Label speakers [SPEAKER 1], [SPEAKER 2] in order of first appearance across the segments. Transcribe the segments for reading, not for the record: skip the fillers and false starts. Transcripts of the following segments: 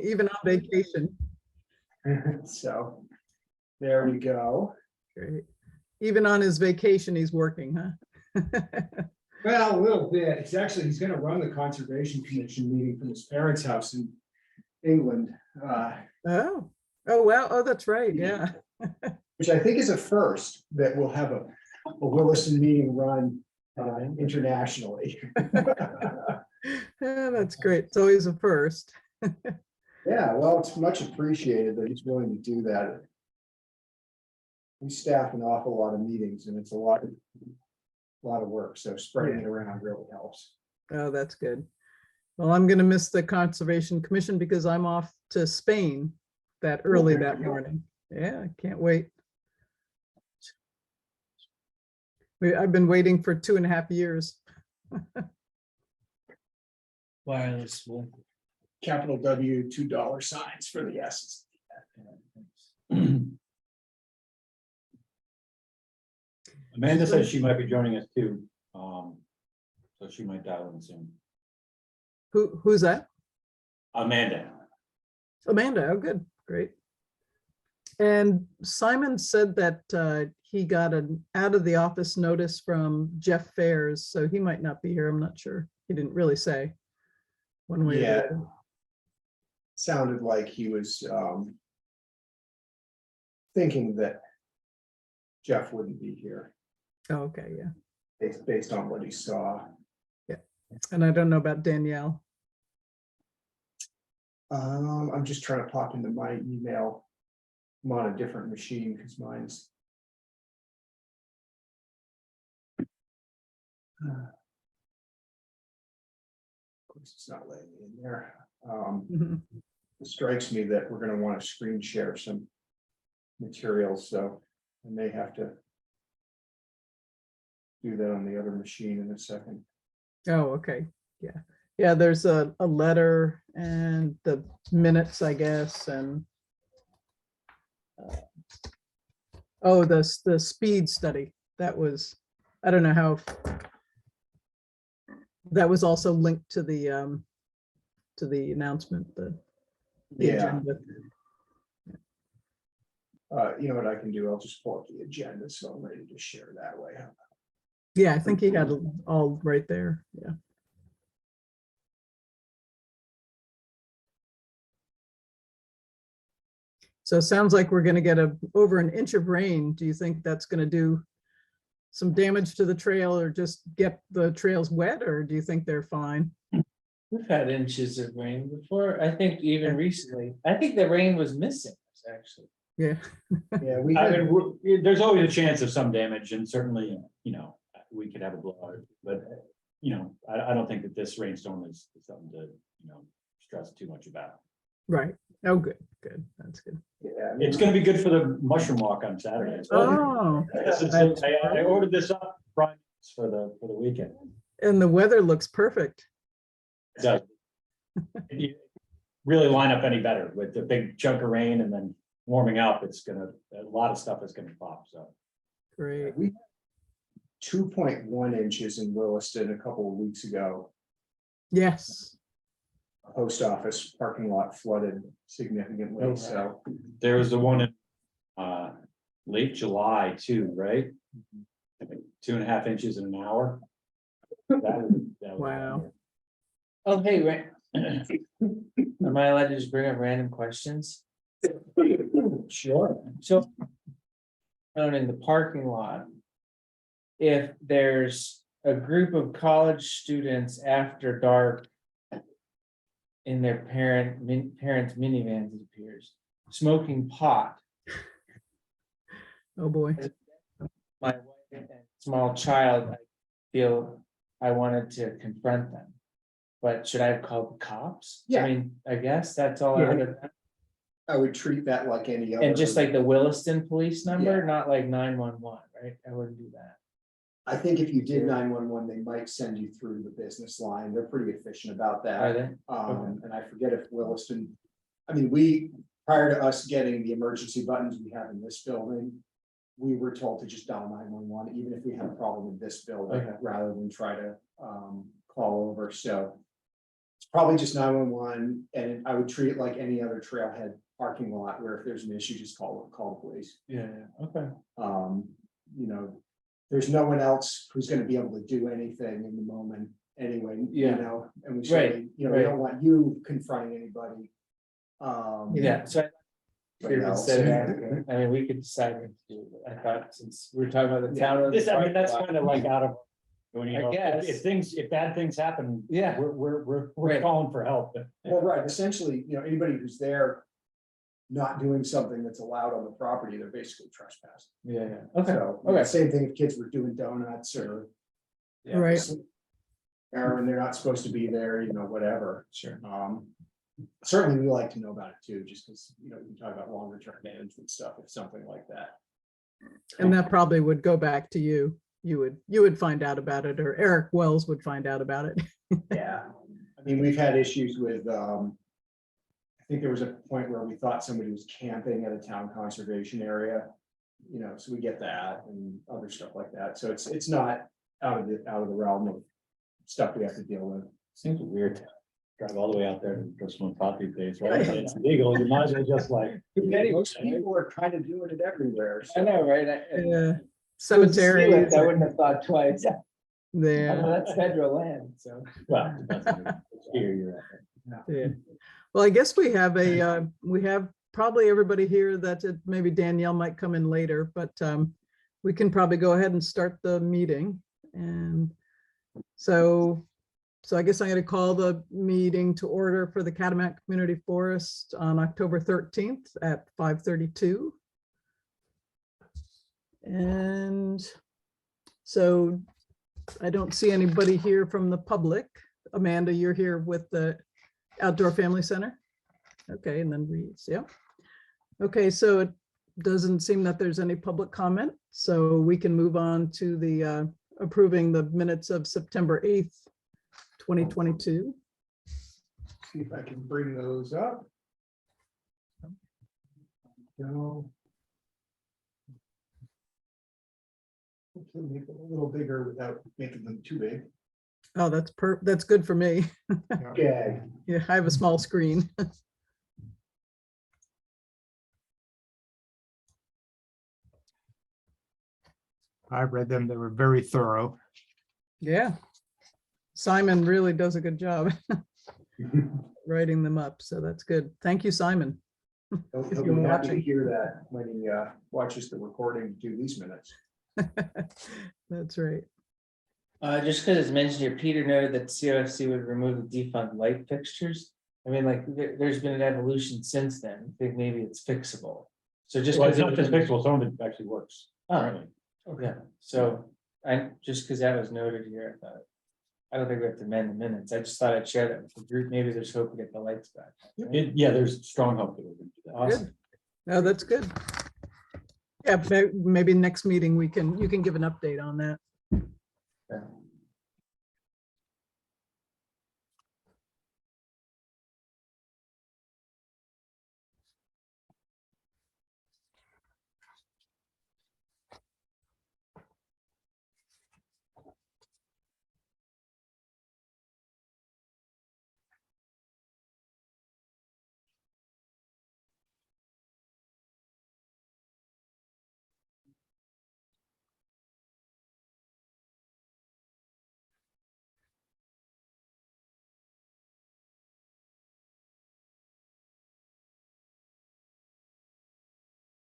[SPEAKER 1] Even on vacation.
[SPEAKER 2] So there we go.
[SPEAKER 1] Great. Even on his vacation, he's working, huh?
[SPEAKER 2] Well, a little bit. He's going to run the Conservation Commission meeting from his parents' house in England,
[SPEAKER 1] Oh, oh, wow. Oh, that's right. Yeah.
[SPEAKER 2] which I think is a first that we'll have a Williston meeting run internationally.
[SPEAKER 1] Yeah, that's great. It's always a first.
[SPEAKER 2] Yeah, well, it's much appreciated that he's willing to do that. We staff an awful lot of meetings and it's a lot of work, so spreading it around really helps.
[SPEAKER 1] Oh, that's good. Well, I'm going to miss the Conservation Commission because I'm off to Spain that early that morning. Yeah, I can't wait. I've been waiting for 2.5 years.
[SPEAKER 3] Wireless.
[SPEAKER 2] Capital W, $2 signs for the S's.
[SPEAKER 4] Amanda says she might be joining us too. So she might dial in soon.
[SPEAKER 1] Who's that?
[SPEAKER 4] Amanda.
[SPEAKER 1] Amanda. Oh, good. Great. And Simon said that he got an out of the office notice from Jeff Fairs, so he might not be here. I'm not sure. He didn't really say one way or the other.
[SPEAKER 2] Sounded like he was thinking that Jeff wouldn't be here
[SPEAKER 1] Oh, okay, yeah.
[SPEAKER 2] based on what he saw.
[SPEAKER 1] And I don't know about Danielle.
[SPEAKER 2] I'm just trying to pop into my email. I'm on a different machine because mine's. Of course, it's not letting me in there.
[SPEAKER 1] Mhm.
[SPEAKER 2] It strikes me that we're going to want to screen share some materials, so I may have to do that on the other machine in a second.
[SPEAKER 1] Oh, okay. Yeah. Yeah, there's a letter and the minutes, I guess, and oh, the speed study. That was, I don't know how that was also linked to the announcement, the
[SPEAKER 2] Yeah,
[SPEAKER 1] agenda.
[SPEAKER 2] you know what I can do? I'll just pull up the agenda, so I'm ready to share that way.
[SPEAKER 1] Yeah, I think he had it all right there. Yeah. So it sounds like we're going to get over an inch of rain. Do you think that's going to do some damage to the trail or just get the trails wet, or do you think they're fine?
[SPEAKER 3] We've had inches of rain before. I think even
[SPEAKER 1] Yeah.
[SPEAKER 3] recently. I think the rain was missing, actually.
[SPEAKER 1] Yeah.
[SPEAKER 2] Yeah, we
[SPEAKER 4] I
[SPEAKER 2] had,
[SPEAKER 4] mean, there's always a chance of some damage and certainly, you know, we could have a blowout, but, you know, I don't think that this rainstorm is something to, you know, stress too much about.
[SPEAKER 1] Right. Oh, good. Good. That's good.
[SPEAKER 2] yeah, I mean,
[SPEAKER 4] It's gonna be good for the mushroom walk on Saturday. as well.
[SPEAKER 1] Oh,
[SPEAKER 4] I ordered this up for the weekend.
[SPEAKER 1] and the weather looks perfect.
[SPEAKER 4] It does. You really line up any better with the big chunk of rain and then warming up. It's gonna, a lot of stuff is gonna pop, so.
[SPEAKER 1] Great.
[SPEAKER 2] we 2.1 inches in Williston a couple of weeks ago.
[SPEAKER 1] Yes.
[SPEAKER 2] Post office parking lot flooded significantly,
[SPEAKER 3] Oh, wow.
[SPEAKER 2] so.
[SPEAKER 4] There was the one in late July too, right? I think 2.5 inches in an hour. That was
[SPEAKER 1] Wow.
[SPEAKER 3] Oh, hey, am I allowed to just bring up random questions?
[SPEAKER 2] Sure.
[SPEAKER 3] So, out in the parking lot, if there's a group of college students after dark in their parents' minivans, it appears, smoking pot,
[SPEAKER 1] Oh, boy.
[SPEAKER 3] my wife and small child, I feel I wanted to confront them. But should I have called the cops?
[SPEAKER 2] Yeah.
[SPEAKER 3] I mean, I guess that's all I
[SPEAKER 2] Yeah.
[SPEAKER 3] would have done.
[SPEAKER 2] I would treat that like any other.
[SPEAKER 3] And just like the Williston police number,
[SPEAKER 2] Yeah.
[SPEAKER 3] not like 911, right? I wouldn't do that.
[SPEAKER 2] I think if you did 911, they might send you through the business line. They're pretty efficient about
[SPEAKER 3] Are
[SPEAKER 2] that.
[SPEAKER 3] they?
[SPEAKER 2] And I forget if Williston, I mean, prior to us getting the emergency buttons we have in this building, we were told to just dial 911, even if we had a problem in this building,
[SPEAKER 3] Okay.
[SPEAKER 2] rather than try to call over. So it's probably just 911, and I would treat it like any other trailhead parking lot where if there's an issue, just call the police.
[SPEAKER 3] Yeah, okay.
[SPEAKER 2] You know, there's no one else who's gonna be able to do anything in the moment anyway, you
[SPEAKER 3] Yeah.
[SPEAKER 2] know, and we
[SPEAKER 3] Right,
[SPEAKER 2] certainly, you know, we
[SPEAKER 3] right.
[SPEAKER 2] don't want you confronting anybody.
[SPEAKER 3] Yeah, so
[SPEAKER 2] But no.
[SPEAKER 3] I mean, we could decide what to do, but I thought since we're talking about the town.
[SPEAKER 4] This, I mean, that's kind of like out of. When you
[SPEAKER 3] I
[SPEAKER 4] know,
[SPEAKER 3] guess.
[SPEAKER 4] if bad things happen.
[SPEAKER 3] Yeah.
[SPEAKER 4] We're
[SPEAKER 3] Right.
[SPEAKER 4] calling for help.
[SPEAKER 2] Well, right, essentially, you know, anybody who's there not doing something that's allowed on the property, they're basically trespassing.
[SPEAKER 3] Yeah, okay,
[SPEAKER 2] So, you know,
[SPEAKER 3] okay.
[SPEAKER 2] same thing if kids were doing donuts or.
[SPEAKER 3] Yeah.
[SPEAKER 1] Right.
[SPEAKER 2] Aaron, they're not supposed to be there, you know, whatever.
[SPEAKER 3] Sure.
[SPEAKER 2] Certainly we like to know about it too, just because, you know, we can talk about longer term management stuff, if something like that.
[SPEAKER 1] And that probably would go back to you. You would find out about it, or Eric Wells would find out about it.
[SPEAKER 2] Yeah, I mean, we've had issues with, I think there was a point where we thought somebody was camping at a town conservation area. You know, so we get that and other stuff like that. So it's not out of the realm of stuff we have to deal with.
[SPEAKER 4] Seems weird to drive all the way out there to go smoke pot these days, right? It's legal, you might as well just like.
[SPEAKER 2] Most people are kind of doing it everywhere.
[SPEAKER 3] I know, right?
[SPEAKER 1] Yeah, cemeteries.
[SPEAKER 3] I wouldn't have thought twice.
[SPEAKER 1] Yeah,
[SPEAKER 3] That's federal land, so.
[SPEAKER 4] Well, depends on the sphere you're at.
[SPEAKER 1] yeah. Well, I guess we have we have probably everybody here that maybe Danielle might come in later, but we can probably go ahead and start the meeting. And so I guess I'm going to call the meeting to order for the Catamount Community Forest on October 13th at 5:32. And so I don't see anybody here from the public. Amanda, you're here with the Outdoor Family Center? Okay, and then Reed's, yeah. Okay, so it doesn't seem that there's any public comment, so we can move on to the approving the minutes of September 8th, 2022.
[SPEAKER 2] See if I can bring those up. No. Hopefully make it a little bigger without making them too big.
[SPEAKER 1] Oh, that's good for me.
[SPEAKER 2] Okay.
[SPEAKER 1] Yeah, I have a small screen.
[SPEAKER 5] I read them. They were very thorough.
[SPEAKER 1] Yeah. Simon really does a good job writing them up, so that's good. Thank you, Simon.
[SPEAKER 2] He'll
[SPEAKER 1] If
[SPEAKER 2] be
[SPEAKER 1] you're
[SPEAKER 2] happy to
[SPEAKER 1] watching.
[SPEAKER 2] hear that when he watches the recording, do these minutes.
[SPEAKER 1] That's right.
[SPEAKER 3] Just because it's mentioned here, Peter noted that COFC would remove the defunct light fixtures. I mean, like, there's been an evolution since then. I think maybe it's fixable. So just.
[SPEAKER 4] Well,
[SPEAKER 3] 'cause
[SPEAKER 4] it's not
[SPEAKER 3] it
[SPEAKER 4] just
[SPEAKER 3] was-
[SPEAKER 4] fixable, some of it actually works.
[SPEAKER 3] Oh,
[SPEAKER 4] apparently.
[SPEAKER 3] okay, so just because that was noted here, I thought. I don't think we have to amend the minutes. I just thought I'd share that with the group. Maybe there's hope to get the lights back.
[SPEAKER 4] Yeah, there's strong hope that we're gonna do that.
[SPEAKER 3] Awesome.
[SPEAKER 1] No, that's good. Yeah, maybe next meeting you can give an update on that.
[SPEAKER 3] Yeah.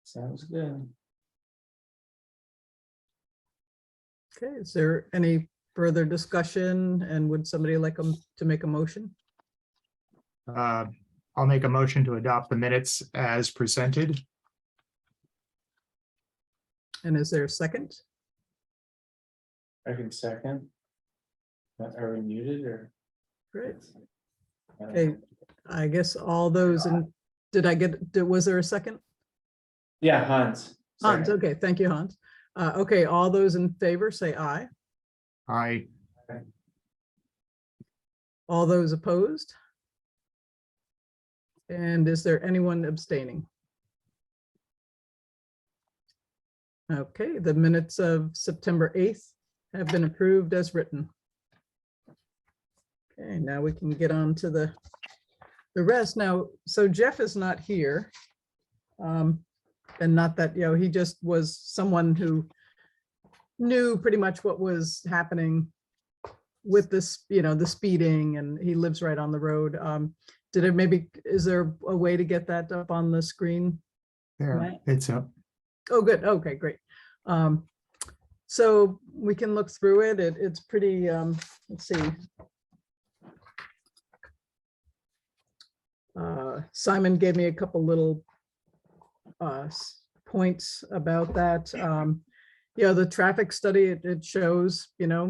[SPEAKER 3] Sounds good.
[SPEAKER 1] Okay, is there any further discussion, and would somebody like to make a motion?
[SPEAKER 5] I'll make a motion to adopt the minutes as presented.
[SPEAKER 1] And is there a second?
[SPEAKER 3] I can second. Are we muted or?
[SPEAKER 1] Great.
[SPEAKER 3] I don't
[SPEAKER 1] Okay,
[SPEAKER 3] know.
[SPEAKER 1] I guess all those in, was there a second?
[SPEAKER 3] Yeah, Hans.
[SPEAKER 1] Hans,
[SPEAKER 3] second.
[SPEAKER 1] okay, thank you, Hans. Okay, all those in favor say aye.
[SPEAKER 5] I,
[SPEAKER 1] All those opposed? And is there anyone abstaining? Okay, the minutes of September 8th have been approved as written. Okay, now we can get on to the rest now. So Jeff is not here. And not that, he just was someone who knew pretty much what was happening with this, the speeding, and he lives right on the road. Is there a way to get that up on the screen?
[SPEAKER 5] There,
[SPEAKER 1] Right.
[SPEAKER 5] it's up.
[SPEAKER 1] Oh, good. Okay, great. So we can look through it. It's pretty, let's see. Simon gave me a couple little points about that. The traffic study, it shows,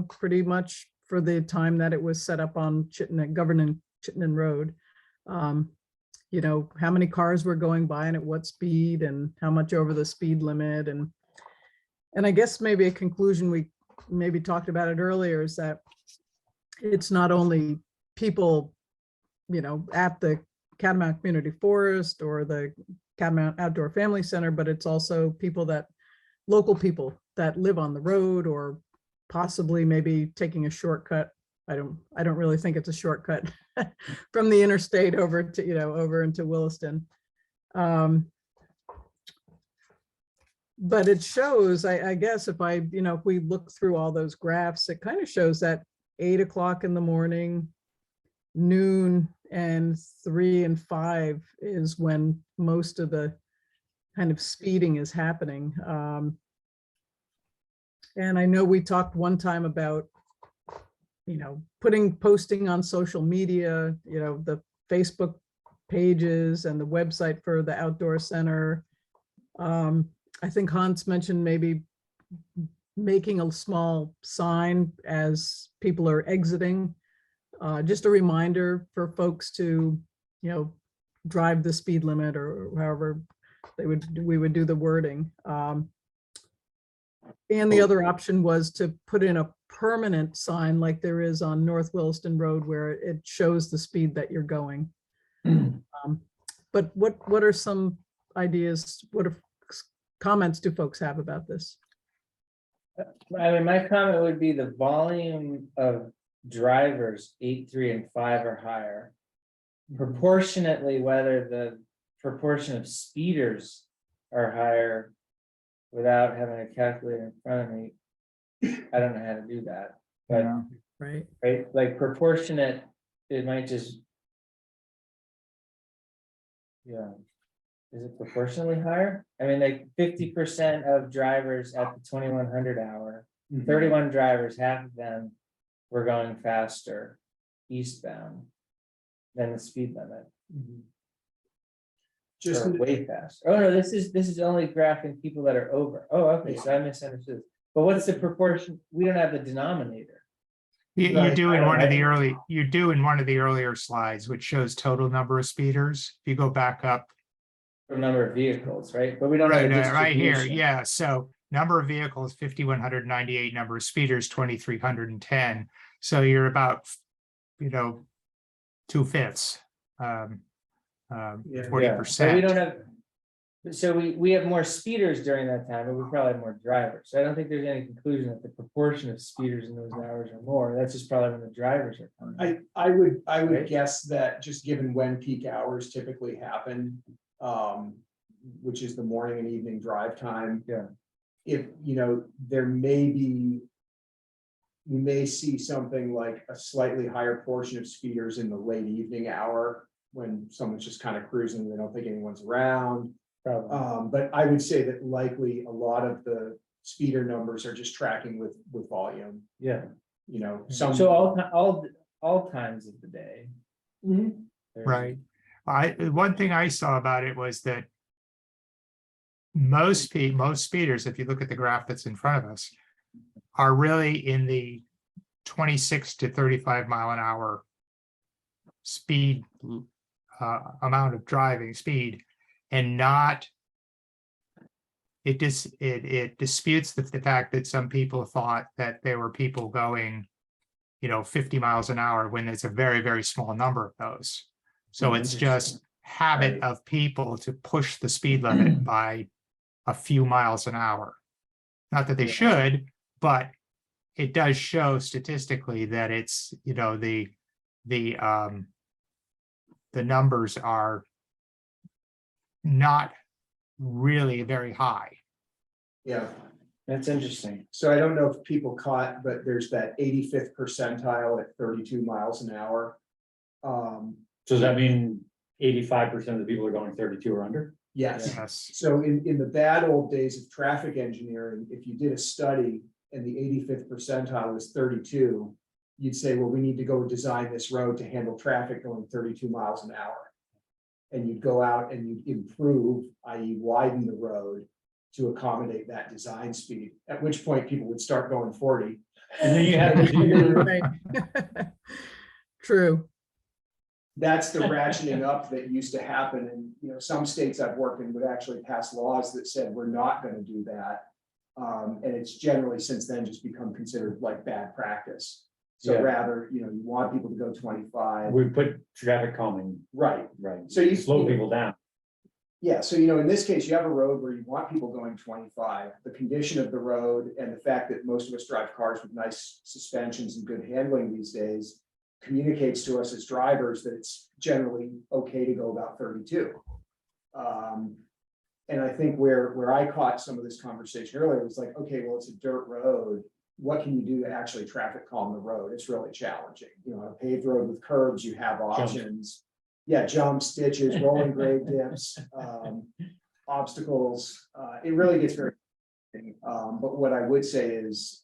[SPEAKER 1] pretty much for the time that it was set up on governing Chittenden Road. How many cars were going by and at what speed and how much over the speed limit. And I guess maybe a conclusion, we maybe talked about it earlier, is that it's not only people, at the Catamount Community Forest or the Catamount Outdoor Family Center, but it's also local people that live on the road, or possibly maybe taking a shortcut. I don't really think it's a shortcut from the interstate over to, over into Williston. But it shows, I guess if we look through all those graphs, it kind of shows that 8 o'clock in the morning, noon, and 3 and 5 is when most of the kind of speeding is happening. And I know we talked one time about, posting on social media, the Facebook pages and the website for the outdoor center. I think Hans mentioned maybe making a small sign as people are exiting, just a reminder for folks to, drive the speed limit, or however we would do the wording. And the other option was to put in a permanent sign like there is on North Williston Road, where it shows the speed that you're going. But what are some ideas? What comments do folks have about this?
[SPEAKER 3] I mean, my comment would be the volume of drivers 8, 3, and 5 are higher. Proportionately, whether the proportion of speeders are higher, without having a calculator in front of me, I don't know how to do that. But
[SPEAKER 1] Right.
[SPEAKER 3] like proportionate, it might just, is it proportionally higher? I mean, like 50% of drivers at the 2100 hour, 31 drivers, half of them were going faster eastbound than the speed limit.
[SPEAKER 2] Just
[SPEAKER 3] Or way faster. Oh no, this is only graphing people that are over. Oh, okay, so I misunderstood. But what's the proportion? We don't have the denominator.
[SPEAKER 5] You
[SPEAKER 3] Right,
[SPEAKER 5] do in
[SPEAKER 3] I
[SPEAKER 5] one of
[SPEAKER 3] don't-
[SPEAKER 5] the earlier slides, which shows total number of speeders. If you go back up.
[SPEAKER 3] For number of vehicles, right? But we don't have a
[SPEAKER 5] Right here,
[SPEAKER 3] distribution.
[SPEAKER 5] yeah, so number of vehicles, 5,198, number of speeders, 2,310. So you're about, 2/5,
[SPEAKER 3] Yeah, but we
[SPEAKER 5] 40%.
[SPEAKER 3] don't have. So we have more speeders during that time, but we probably have more drivers. So I don't think there's any conclusion that the proportion of speeders in those hours are more. That's just probably when the drivers are coming.
[SPEAKER 2] I would
[SPEAKER 3] Right.
[SPEAKER 2] guess that just given when peak hours typically happen, which is the morning and evening drive time.
[SPEAKER 3] Yeah.
[SPEAKER 2] If, you may see something like a slightly higher portion of speeders in the late evening hour when someone's just kind of cruising, they don't think anyone's around.
[SPEAKER 3] Probably.
[SPEAKER 2] But I would say that likely a lot of the speeder numbers are just tracking with volume,
[SPEAKER 3] Yeah.
[SPEAKER 2] some.
[SPEAKER 3] So all times of the day.
[SPEAKER 2] Mhm.
[SPEAKER 5] Right. One thing I saw about it was that most speeders, if you look at the graph that's in front of us, are really in the 26 to 35 mile an hour speed, amount of driving speed, and not. It disputes the fact that some people thought that there were people going, 50 miles an hour when there's a very, very small number of those. So it's just habit
[SPEAKER 3] Right.
[SPEAKER 5] of people to push the speed limit by a few miles an hour. Not that they should, but it does show statistically that it's, the the numbers are not really very high.
[SPEAKER 2] Yeah,
[SPEAKER 3] That's interesting.
[SPEAKER 2] so I don't know if people caught, but there's that 85th percentile at 32 miles an hour.
[SPEAKER 4] So does that mean 85% of the people are going 32 or under?
[SPEAKER 2] Yes.
[SPEAKER 5] Yes.
[SPEAKER 2] So in the bad old days of traffic engineering, if you did a study and the 85th percentile was 32, you'd say, well, we need to go design this road to handle traffic going 32 miles an hour. And you'd go out and you'd improve, i.e. widen the road to accommodate that design speed, at which point people would start going 40.
[SPEAKER 4] And then you have to do your,
[SPEAKER 1] Right. True.
[SPEAKER 2] That's the ratcheting up that used to happen. And, you know, some states I've worked in would actually pass laws that said, we're not going to do that. And it's generally since then just become considered like bad practice. So
[SPEAKER 3] Yeah.
[SPEAKER 2] rather, you know, you want people to go 25.
[SPEAKER 4] we put traffic calming,
[SPEAKER 2] Right.
[SPEAKER 4] right?
[SPEAKER 2] So you
[SPEAKER 4] Slow people down.
[SPEAKER 2] Yeah, so you know, in this case, you have a road where you want people going 25. The condition of the road and the fact that most of us drive cars with nice suspensions and good handling these days communicates to us as drivers that it's generally okay to go about 32. And I think where I caught some of this conversation earlier was like, okay, well, it's a dirt road. What can you do to actually traffic calm the road? It's really challenging. You know, on a paved road with curbs, you have options. Yeah, jumps, ditches, rolling grade dips, obstacles. It really gets very interesting. But what I would say is,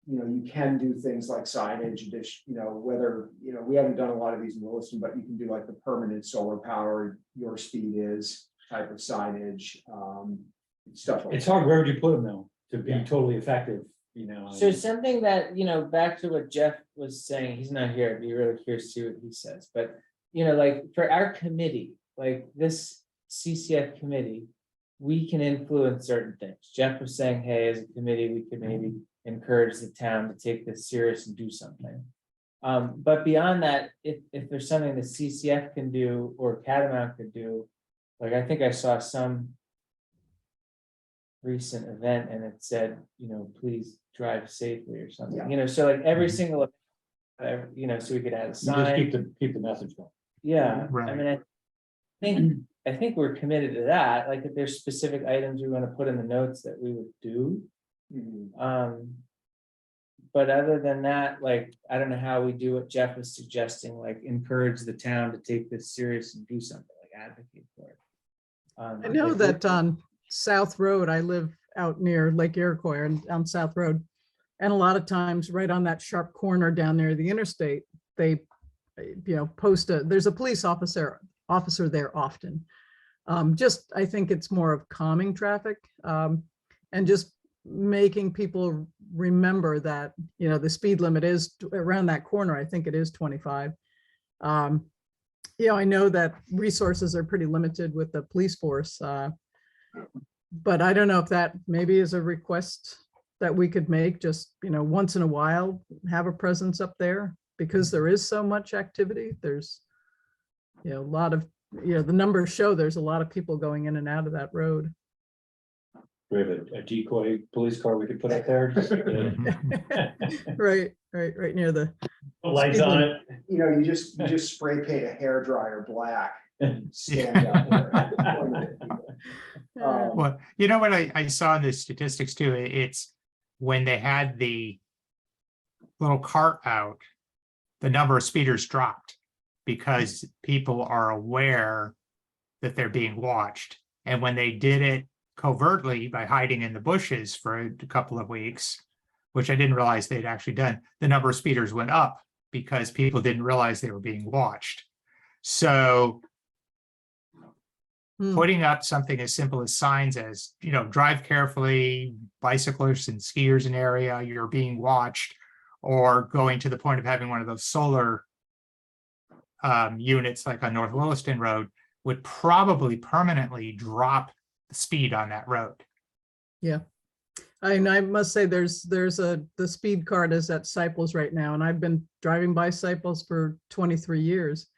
[SPEAKER 2] you know, you can do things like signage, you know, whether, you know, we haven't done a lot of these in Williston, but you can do like the permanent solar powered, your speed is type of signage, stuff like
[SPEAKER 4] It's
[SPEAKER 2] that.
[SPEAKER 4] hard, where would you put them though, to be
[SPEAKER 2] Yeah.
[SPEAKER 4] totally effective, you know?
[SPEAKER 3] So something that, you know, back to what Jeff was saying, he's not here, I'd be really curious to see what he says, but, you know, like for our committee, like this CCF committee, we can influence certain things. Jeff was saying, hey, as a committee, we could maybe encourage the town to take this serious and do something. But beyond that, if there's something that CCF can do or Catamount could do, like I think I saw some recent event and it said, you know, please drive safely or something,
[SPEAKER 2] Yeah.
[SPEAKER 3] you know, so like every
[SPEAKER 4] Mhm.
[SPEAKER 3] single, you know, so we could add a
[SPEAKER 4] You just
[SPEAKER 3] sign.
[SPEAKER 4] keep the message going.
[SPEAKER 3] Yeah, I
[SPEAKER 5] Right.
[SPEAKER 3] mean, I think we're committed to that, like if there's specific items we want to put in the notes that we would do.
[SPEAKER 2] Mhm.
[SPEAKER 3] But other than that, like, I don't know how we do what Jeff was suggesting, like encourage the town to take this serious and do something, like advocate for it.
[SPEAKER 1] I know
[SPEAKER 3] like,
[SPEAKER 1] that on South Road, I live out near Lake Iroquois and on South Road. And a lot of times right on that sharp corner down near the interstate, they, you know, there's a police officer there often. Just, I think it's more of calming traffic, and just making people remember that, you know, the speed limit is around that corner. I think it is 25. You know, I know that resources are pretty limited with the police force, but I don't know if that maybe is a request that we could make, just, you know, once in a while, have a presence up there, because there is so much activity. There's, you know, a lot of, you know, the numbers show there's a lot of people going in and out of that road.
[SPEAKER 4] We have a decoy police car we could put up there. Just,
[SPEAKER 1] Right near the,
[SPEAKER 4] lights on it.
[SPEAKER 2] You know, you just spray paint a hairdryer black, stand out there.
[SPEAKER 5] Well, you know what I saw in the statistics too, it's when they had the little cart out, the number of speeders dropped because people are aware that they're being watched. And when they did it covertly by hiding in the bushes for a couple of weeks, which I didn't realize they'd actually done, the number of speeders went up because people didn't realize they were being watched. So putting up something as simple as signs as, you know, drive carefully, bicyclists and skiers in area, you're being watched, or going to the point of having one of those solar units like on North Williston Road would probably permanently drop the speed on that road.
[SPEAKER 1] yeah. I must say the speed card is at Cypress right now, and I've been driving by Cypress for 23 years.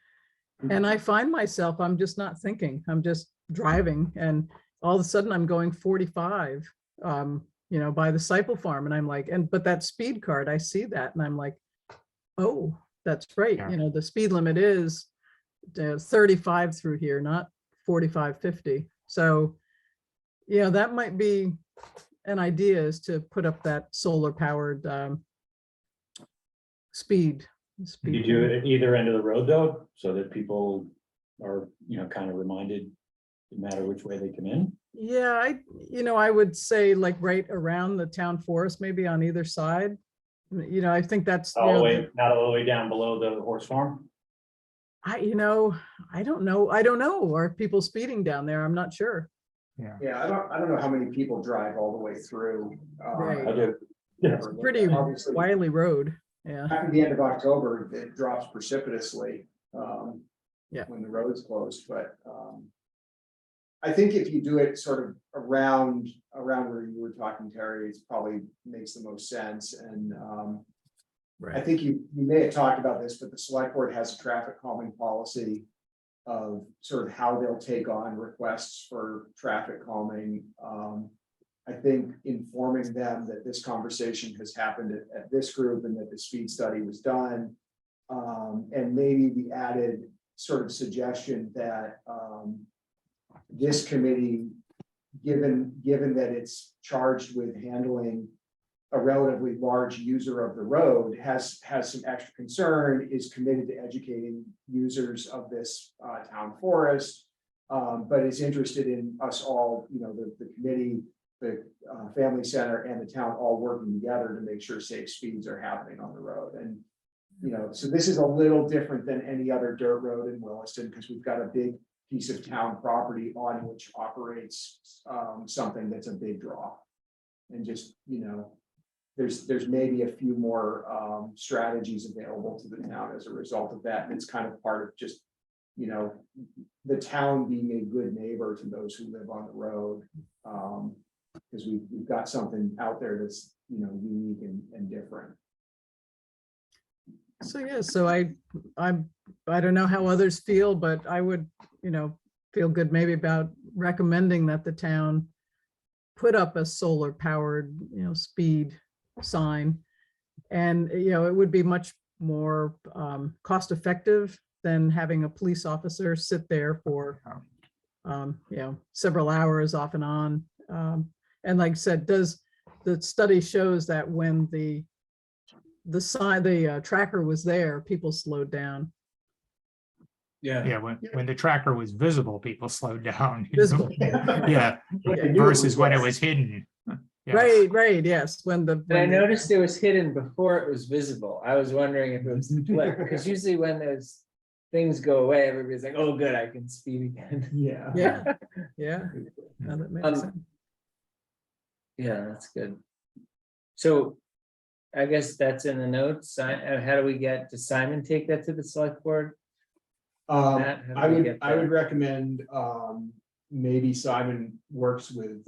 [SPEAKER 1] And I find myself, I'm just not thinking, I'm just driving, and all of a sudden I'm going 45, you know, by the Cyple farm, and I'm like, but that speed card, I see that, and I'm like, oh, that's right.
[SPEAKER 5] Yeah.
[SPEAKER 1] You know, the speed limit is 35 through here, not 45, 50. So, yeah, that might be an idea, is to put up that solar powered speed.
[SPEAKER 4] You do it at either end of the road though, so that people are, kind of reminded, no matter which way they come in.
[SPEAKER 1] Yeah, I would say like right around the town forest, maybe on either side. I think that's,
[SPEAKER 4] All the way, not all the way down below the horse farm.
[SPEAKER 1] I don't know. I don't know. Are people speeding down there? I'm not sure.
[SPEAKER 5] Yeah.
[SPEAKER 2] Yeah, I don't know how many people drive all the way through.
[SPEAKER 1] Right.
[SPEAKER 4] I do.
[SPEAKER 1] It's a pretty
[SPEAKER 2] Obviously,
[SPEAKER 1] wily road. Yeah.
[SPEAKER 2] after the end of October, it drops precipitously.
[SPEAKER 1] Yeah.
[SPEAKER 2] When the road's closed, but I think if you do it sort of around where you were talking, Terry, it's probably makes the most sense. And I
[SPEAKER 1] Right.
[SPEAKER 2] think you may have talked about this, but the select board has a traffic calming policy of sort of how they'll take on requests for traffic calming. I think informing them that this conversation has happened at this group and that the speed study was done. And maybe the added sort of suggestion that this committee, given that it's charged with handling a relatively large user of the road, has some extra concern, is committed to educating users of this town forest, but is interested in us all, the committee, the family center and the town all working together to make sure safe speeds are happening on the road. And so this is a little different than any other dirt road in Williston, because we've got a big piece of town property on which operates something that's a big draw. And just, there's maybe a few more strategies available to the town as a result of that. And it's kind of part of just, the town being a good neighbor to those who live on the road. Because we've got something out there that's, unique and different.
[SPEAKER 1] So yeah, so I don't know how others feel, but I would, feel good maybe about recommending that the town put up a solar powered, speed sign. And, it would be much more cost effective than having a police officer sit there for, several hours off and on. And like I said, the study shows that when the tracker was there, people slowed down.
[SPEAKER 5] Yeah, when the tracker was visible, people slowed down.
[SPEAKER 1] Visible.
[SPEAKER 5] Yeah,
[SPEAKER 1] Yeah.
[SPEAKER 5] versus when it was hidden. Yes.
[SPEAKER 1] Right, yes,
[SPEAKER 3] And I noticed it was hidden before it was visible. I was wondering if it was the flip, because usually when those things go away, everybody's like, oh, good, I can speed again.
[SPEAKER 2] Yeah.
[SPEAKER 1] Yeah. No, that makes sense.
[SPEAKER 3] Yeah, that's good. So I guess that's in the notes. How do we get, does Simon take that to the select board? Matt, how do we get
[SPEAKER 2] I
[SPEAKER 3] that?
[SPEAKER 2] would recommend, maybe Simon works with,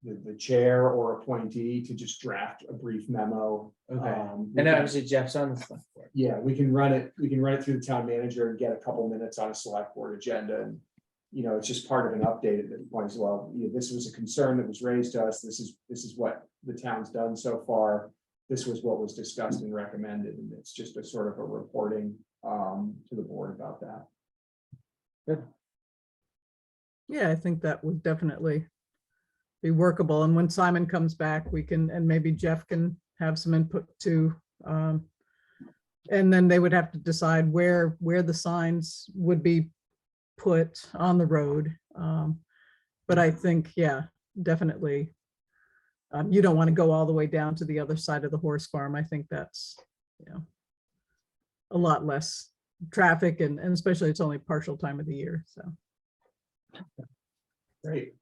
[SPEAKER 2] the chair or appointee to just draft a brief memo.
[SPEAKER 3] Okay.
[SPEAKER 2] We
[SPEAKER 3] And
[SPEAKER 2] can-
[SPEAKER 3] obviously Jeff's on the select board.
[SPEAKER 2] Yeah, we can run it through the town manager and get a couple minutes on a select board agenda. And, it's just part of an update at this point as well. This was a concern that was raised to us. This is what the town's done so far. This was what was discussed and recommended, and it's just a sort of a reporting to the board about that.
[SPEAKER 3] Good.
[SPEAKER 1] Yeah, I think that would definitely be workable. And when Simon comes back, we can, and maybe Jeff can have some input too. And then they would have to decide where the signs would be put on the road. But I think, yeah, definitely. You don't want to go all the way down to the other side of the horse farm. I think that's, a lot less traffic, and especially it's only partial time of the year, so.
[SPEAKER 2] Great.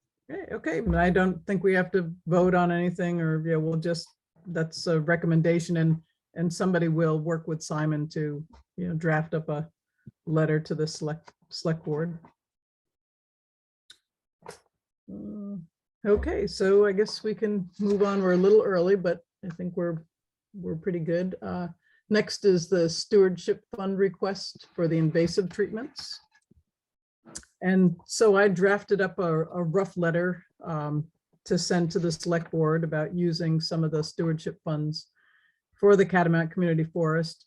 [SPEAKER 1] Okay, but I don't think we have to vote on anything, or we'll just, that's a recommendation, and somebody will work with Simon to, draft up a letter to the select board. Okay, so I guess we can move on. We're a little early, but I think we're pretty good. Next is the stewardship fund request for the invasive treatments. And so I drafted up a rough letter to send to the select board about using some of the stewardship funds for the Catamount Community Forest.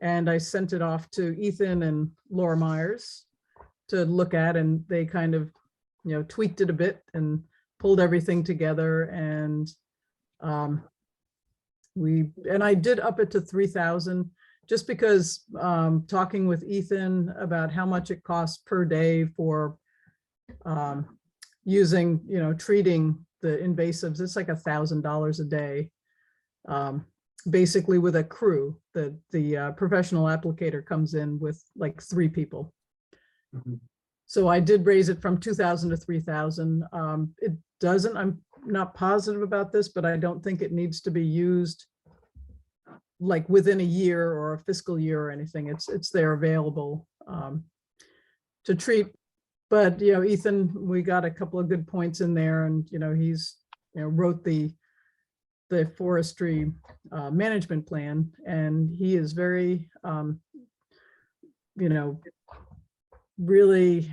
[SPEAKER 1] And I sent it off to Ethan and Laura Myers to look at, and they kind of, tweaked it a bit and pulled everything together. And I did up it to 3,000, just because talking with Ethan about how much it costs per day for using, treating the invasives, it's like $1,000 a day. Basically with a crew, the professional applicator comes in with like 3 people.
[SPEAKER 2] Mhm.
[SPEAKER 1] So I did raise it from 2,000 to 3,000. It doesn't, I'm not positive about this, but I don't think it needs to be used like within a year or a fiscal year or anything. It's there available to treat. But, Ethan, we got a couple of good points in there, and, he's, wrote the forestry management plan, and he is very, really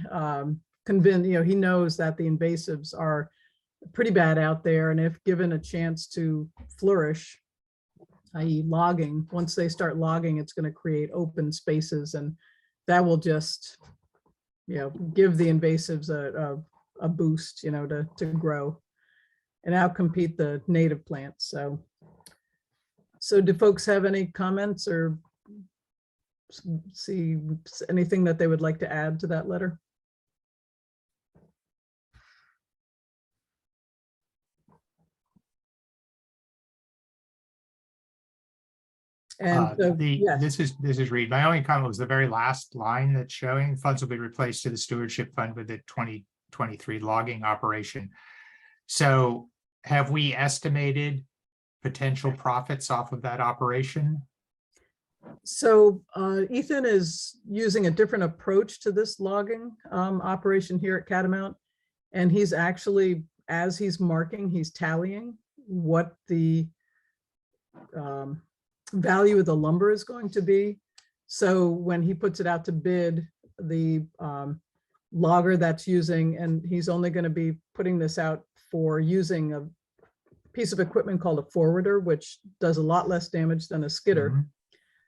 [SPEAKER 1] convinced, he knows that the invasives are pretty bad out there, and if given a chance to flourish, i.e. logging, once they start logging, it's going to create open spaces, and that will just, give the invasives a boost, to grow and outcompete the native plants. So do folks have any comments or see anything that they would like to add to that letter? And so, yes.
[SPEAKER 5] This is Reed. My only comment was the very last line that's showing funds will be replaced to the stewardship fund with the 2023 logging operation. So have we estimated potential profits off of that operation?
[SPEAKER 1] So Ethan is using a different approach to this logging operation here at Catamount. And he's actually, as he's marking, he's tallying what the value of the lumber is going to be. So when he puts it out to bid, the logger that's using, and he's only going to be putting this out for using a piece of equipment called a forwarder, which does a lot less damage than a skidder.
[SPEAKER 5] Mm-hmm.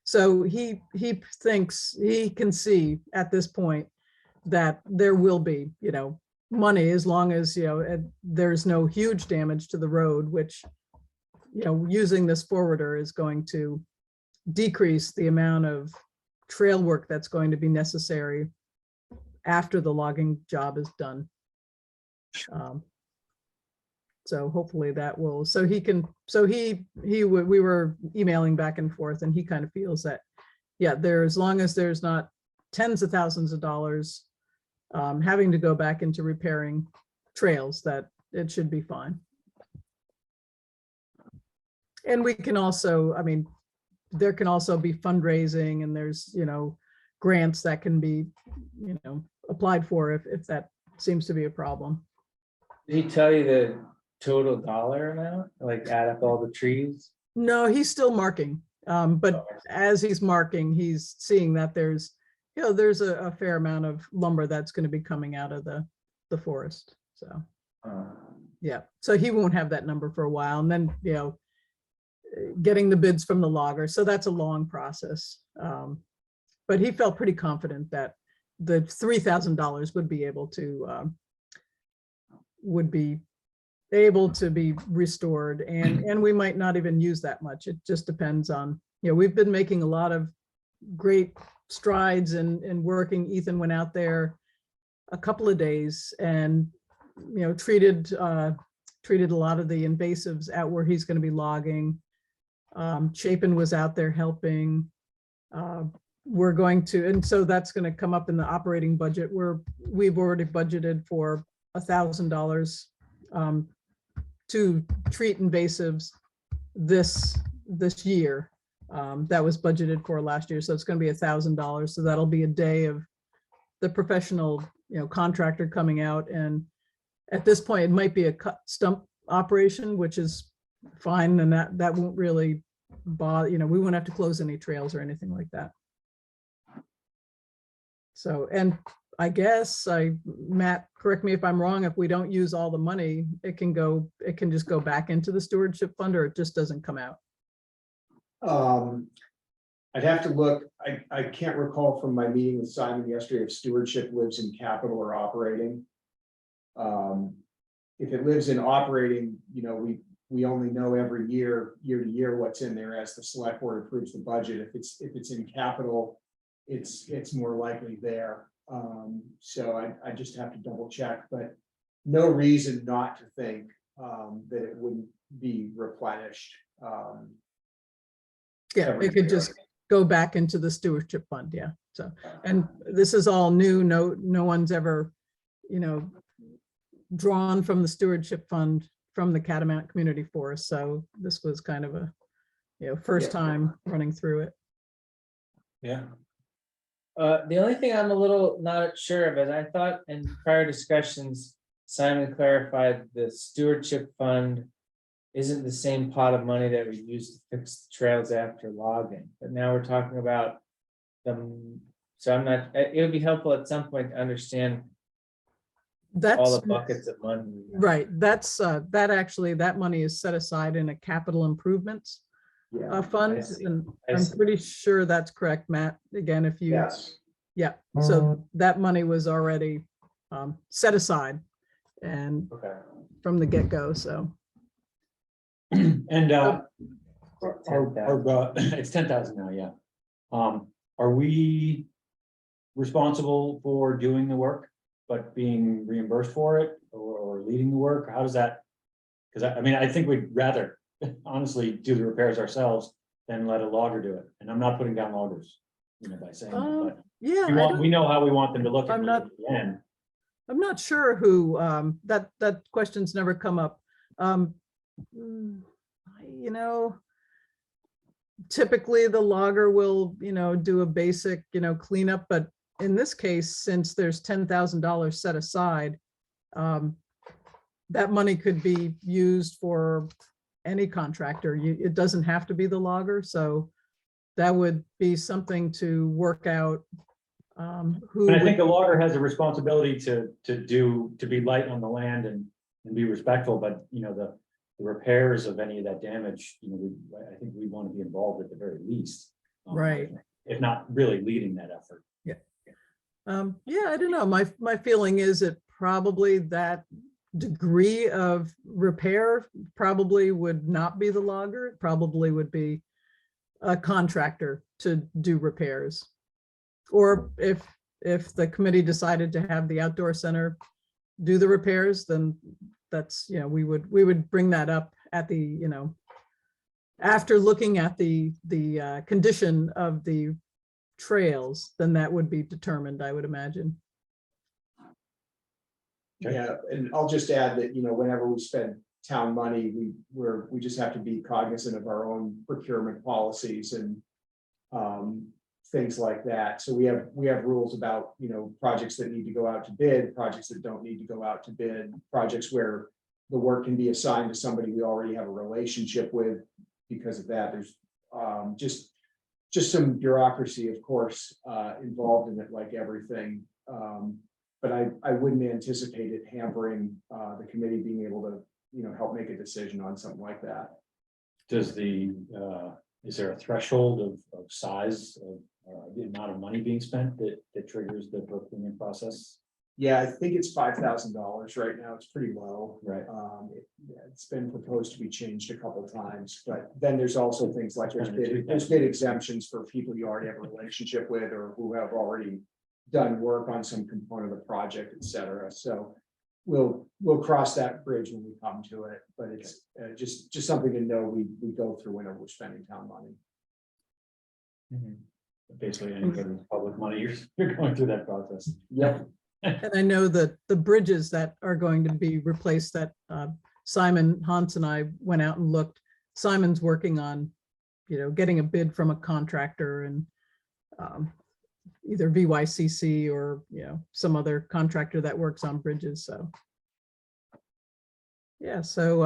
[SPEAKER 1] So he thinks he can see at this point that there will be, money, as long as, there's no huge damage to the road, which, using this forwarder is going to decrease the amount of trail work that's going to be necessary after the logging job is done. So hopefully that will, we were emailing back and forth, and he kind of feels that, yeah, as long as there's not tens of thousands of dollars having to go back into repairing trails, that it should be fine. And we can also, there can also be fundraising, and there's, grants that can be, applied for if that seems to be a problem.
[SPEAKER 3] Did he tell you the total dollar amount, like add up all the trees?
[SPEAKER 1] No, he's still marking, but as he's marking, he's seeing that there's a fair amount of lumber that's going to be coming out of the forest. So yeah, so he won't have that number for a while, and then getting the bids from the logger, so that's a long process. But he felt pretty confident that the $3,000 would be able to be restored, and we might not even use that much. It just depends on, we've been making a lot of great strides in working. Ethan went out there a couple of days and, treated a lot of the invasives out where he's going to be logging. Chapin was out there helping. We're going to, and so that's going to come up in the operating budget where we've already budgeted for $1,000 to treat invasives this year. That was budgeted for last year, so it's going to be $1,000. So that'll be a day of the professional, contractor coming out, and at this point it might be a cut stump operation, which is fine, and that won't really bother. We won't have to close any trails or anything like that. So, and I guess Matt, correct me if I'm wrong, if we don't use all the money, it can just go back into the stewardship fund, or it just doesn't come out.
[SPEAKER 2] I'd have to look, I can't recall from my meeting with Simon yesterday if stewardship lives in capital or operating. If it lives in operating, you know, we only know every year to year what's in there as the select board approves the budget. If it's in capital, it's more likely there. So I just have to double check, but no reason not to think that it wouldn't be replenished.
[SPEAKER 1] Yeah,
[SPEAKER 2] every
[SPEAKER 1] it could
[SPEAKER 2] year.
[SPEAKER 1] just go back into the stewardship fund, yeah, so, and this is all new, no one's ever, you know, drawn from the stewardship fund from the Catamount Community Forest, so this was kind of a, you know, first
[SPEAKER 2] Yeah.
[SPEAKER 1] time running through it.
[SPEAKER 3] Yeah. The only thing I'm a little not sure of is I thought in prior discussions, Simon clarified the stewardship fund isn't the same pot of money that we use to fix the trails after logging, but now we're talking about them. So I'm not, it would be helpful at some point to understand all
[SPEAKER 1] That's
[SPEAKER 3] the buckets of money. we have.
[SPEAKER 1] right, that's, that money is set aside in a capital improvements
[SPEAKER 2] Yeah,
[SPEAKER 1] fund,
[SPEAKER 3] I see,
[SPEAKER 1] and
[SPEAKER 3] I
[SPEAKER 1] I'm
[SPEAKER 3] see.
[SPEAKER 1] pretty sure that's correct, Matt, again, if you.
[SPEAKER 2] yes,
[SPEAKER 1] Yeah, so that money was already set aside and
[SPEAKER 3] Okay.
[SPEAKER 1] from the get-go, so.
[SPEAKER 4] And
[SPEAKER 3] $10,000.
[SPEAKER 4] it's 10,000 now, yeah. Are we responsible for doing the work, but being reimbursed for it or leading the work? How does that? Because I mean, I think we'd rather honestly do the repairs ourselves than let a logger do it. And I'm not putting down loggers, you know, by saying that, but
[SPEAKER 1] Yeah,
[SPEAKER 4] we know how we want them to look at
[SPEAKER 1] I'm not-
[SPEAKER 4] the end.
[SPEAKER 1] I'm not sure who, that question's never come up. You know, typically the logger will, you know, do a basic, you know, cleanup, but in this case, since there's $10,000 set aside, that money could be used for any contractor. It doesn't have to be the logger, so that would be something to work out. Who
[SPEAKER 4] And I
[SPEAKER 1] would-
[SPEAKER 4] think the logger has a responsibility to be light on the land and be respectful, but you know, the repairs of any of that damage, you know, I think we want to be involved at the very least.
[SPEAKER 1] Right.
[SPEAKER 4] If not really leading that effort.
[SPEAKER 1] Yeah, I don't know. My feeling is that probably that degree of repair probably would not be the logger. It probably would be a contractor to do repairs. Or if the committee decided to have the outdoor center do the repairs, then that's, you know, we would bring that up at the, you know, after looking at the condition of the trails, then that would be determined, I would imagine.
[SPEAKER 4] Okay.
[SPEAKER 2] yeah, and I'll just add that, you know, whenever we spend town money, we just have to be cognizant of our own procurement policies and things like that. So we have rules about, you know, projects that need to go out to bid, projects that don't need to go out to bid, projects where the work can be assigned to somebody we already have a relationship with. Because of that, there's just some bureaucracy, of course, involved in it, like everything. But I wouldn't anticipate it hampering the committee being able to, you know, help make a decision on something like that.
[SPEAKER 4] Does is there a threshold of size of the amount of money being spent that triggers the procurement process?
[SPEAKER 2] Yeah, I think it's $5,000 right now. It's pretty low.
[SPEAKER 4] Right.
[SPEAKER 2] It's been proposed to be changed a couple of times, but then there's also things like there's
[SPEAKER 4] $2,000.
[SPEAKER 2] bid exemptions for people you already have a relationship with or who have already done work on some component of the project, et cetera. So we'll cross that bridge when we come to it, but it's just something to know we go through whenever we're spending town money.
[SPEAKER 3] Mhm.
[SPEAKER 4] Basically, anybody's public money, you're going through that process.
[SPEAKER 2] Yep.
[SPEAKER 1] And I know that the bridges that are going to be replaced that Simon, Hans and I went out and looked. Simon's working on, you know, getting a bid from a contractor and either VYCC or, you know, some other contractor that works on bridges. So yeah, so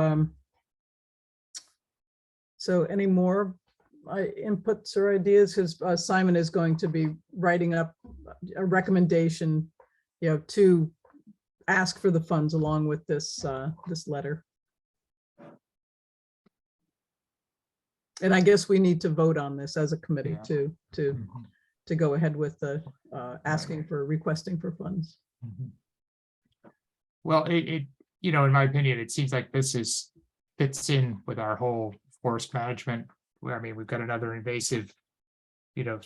[SPEAKER 1] any more inputs or ideas? Because Simon is going to be writing up a recommendation, you know, to ask for the funds along with this this letter. And I guess we need to vote on this as a committee
[SPEAKER 5] Yeah.
[SPEAKER 1] to
[SPEAKER 5] Mhm.
[SPEAKER 1] go ahead with the asking for, requesting for funds.
[SPEAKER 5] Mhm. Well, in my opinion, it seems like fits in with our whole forest management. Where, I mean, we've got another invasive, you know,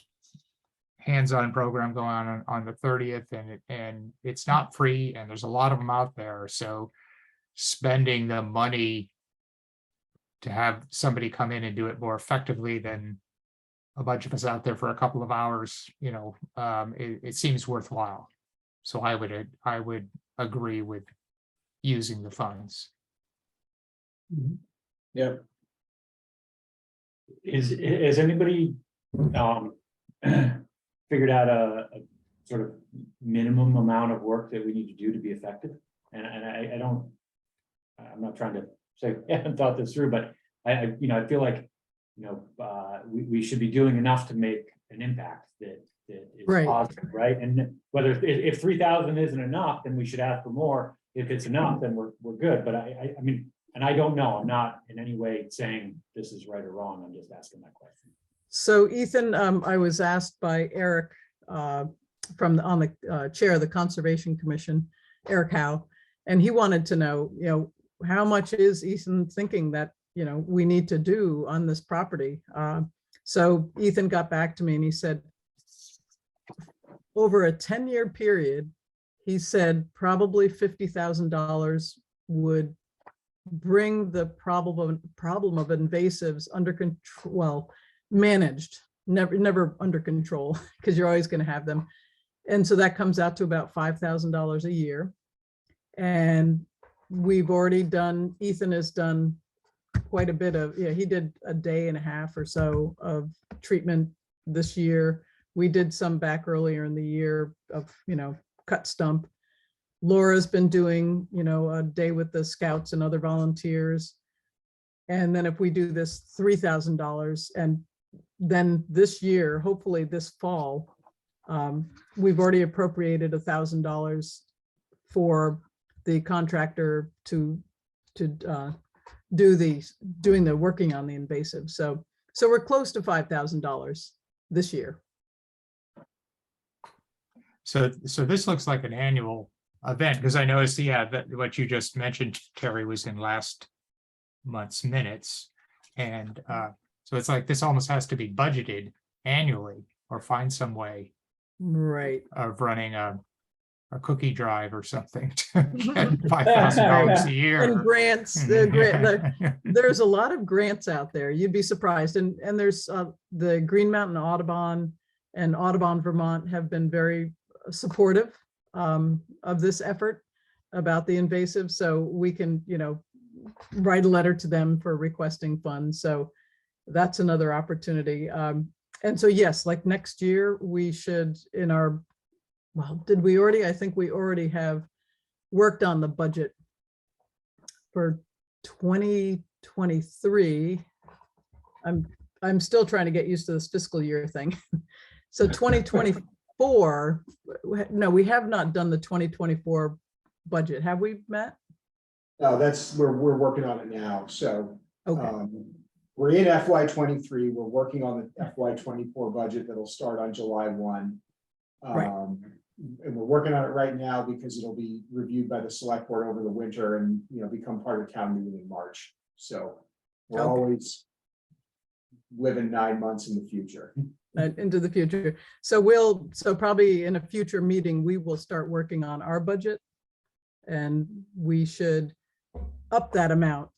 [SPEAKER 5] hands-on program going on the 30th, and it's not free, and there's a lot of them out there. So spending the money to have somebody come in and do it more effectively than a bunch of us out there for a couple of hours, it seems worthwhile. So I would agree with using the funds.
[SPEAKER 3] Yep.
[SPEAKER 4] Has anybody figured out a sort of minimum amount of work that we need to do to be effective? And I don't, I'm not trying to say, I haven't thought this through, but I feel like, we should be doing enough to make an impact that is
[SPEAKER 1] Right.
[SPEAKER 4] positive, right? And whether if 3,000 isn't enough, then we should ask for more. If it's enough, then we're good. But I mean, and I don't know, I'm not in any way saying this is right or wrong. I'm just asking that question.
[SPEAKER 1] So Ethan, I was asked by Eric on the chair of the Conservation Commission, Eric Howe, and he wanted to know, how much is Ethan thinking that, we need to do on this property? So Ethan got back to me and he said, over a 10-year period, he said probably $50,000 would bring the problem of invasives under control, well, managed, never under control, because you're always going to have them. And so that comes out to about $5,000 a year. And we've already done, Ethan has done quite a bit of, he did a day and a half or so of treatment this year. We did some back earlier in the year of, cut stump. Laura's been doing, a day with the scouts and other volunteers. And then if we do this $3,000, and then this year, hopefully this fall, we've already appropriated $1,000 for the contractor to doing the working on the invasive. So we're close to $5,000 this year.
[SPEAKER 5] So this looks like an annual event, because I noticed, that what you just mentioned, Terry, was in last month's minutes. And so it's like this almost has to be budgeted annually, or find some way
[SPEAKER 1] Right.
[SPEAKER 5] of running a cookie drive or something to get $5,000 a year.
[SPEAKER 1] And grants, there's a lot of grants out there. You'd be surprised. And there's the Green Mountain Audubon and Audubon Vermont have been very supportive of this effort about the invasive. So we can, write a letter to them for requesting funds. So that's another opportunity. And so, yes, like next year, we should did we already? I think we already have worked on the budget for 2023. I'm still trying to get used to this fiscal year thing. So 2024, no, we have not done the 2024 budget. Have we, Matt?
[SPEAKER 2] No, we're working on it now. So
[SPEAKER 1] Okay.
[SPEAKER 2] we're in FY23. We're working on the FY24 budget that'll start on July 1.
[SPEAKER 1] Right.
[SPEAKER 2] And we're working on it right now because it'll be reviewed by the select board over the winter and, become part of town meeting in March. So we're
[SPEAKER 1] Okay.
[SPEAKER 2] always living 9 months in the future.
[SPEAKER 1] Into the future. So probably in a future meeting, we will start working on our budget. And we should up that amount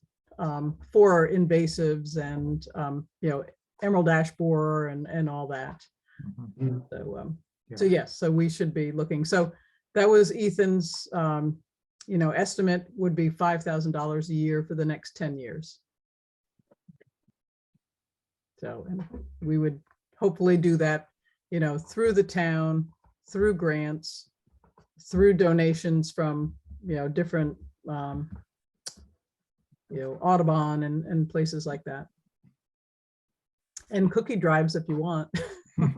[SPEAKER 1] for invasives and, emerald ash borer and all that.
[SPEAKER 5] Mhm.
[SPEAKER 1] So yes, so we should be looking. So that was Ethan's, estimate would be $5,000 a year for the next 10 years. So, and we would hopefully do that, through the town, through grants, through donations from, different, Audubon and places like that. And cookie drives if you want.
[SPEAKER 5] Cookie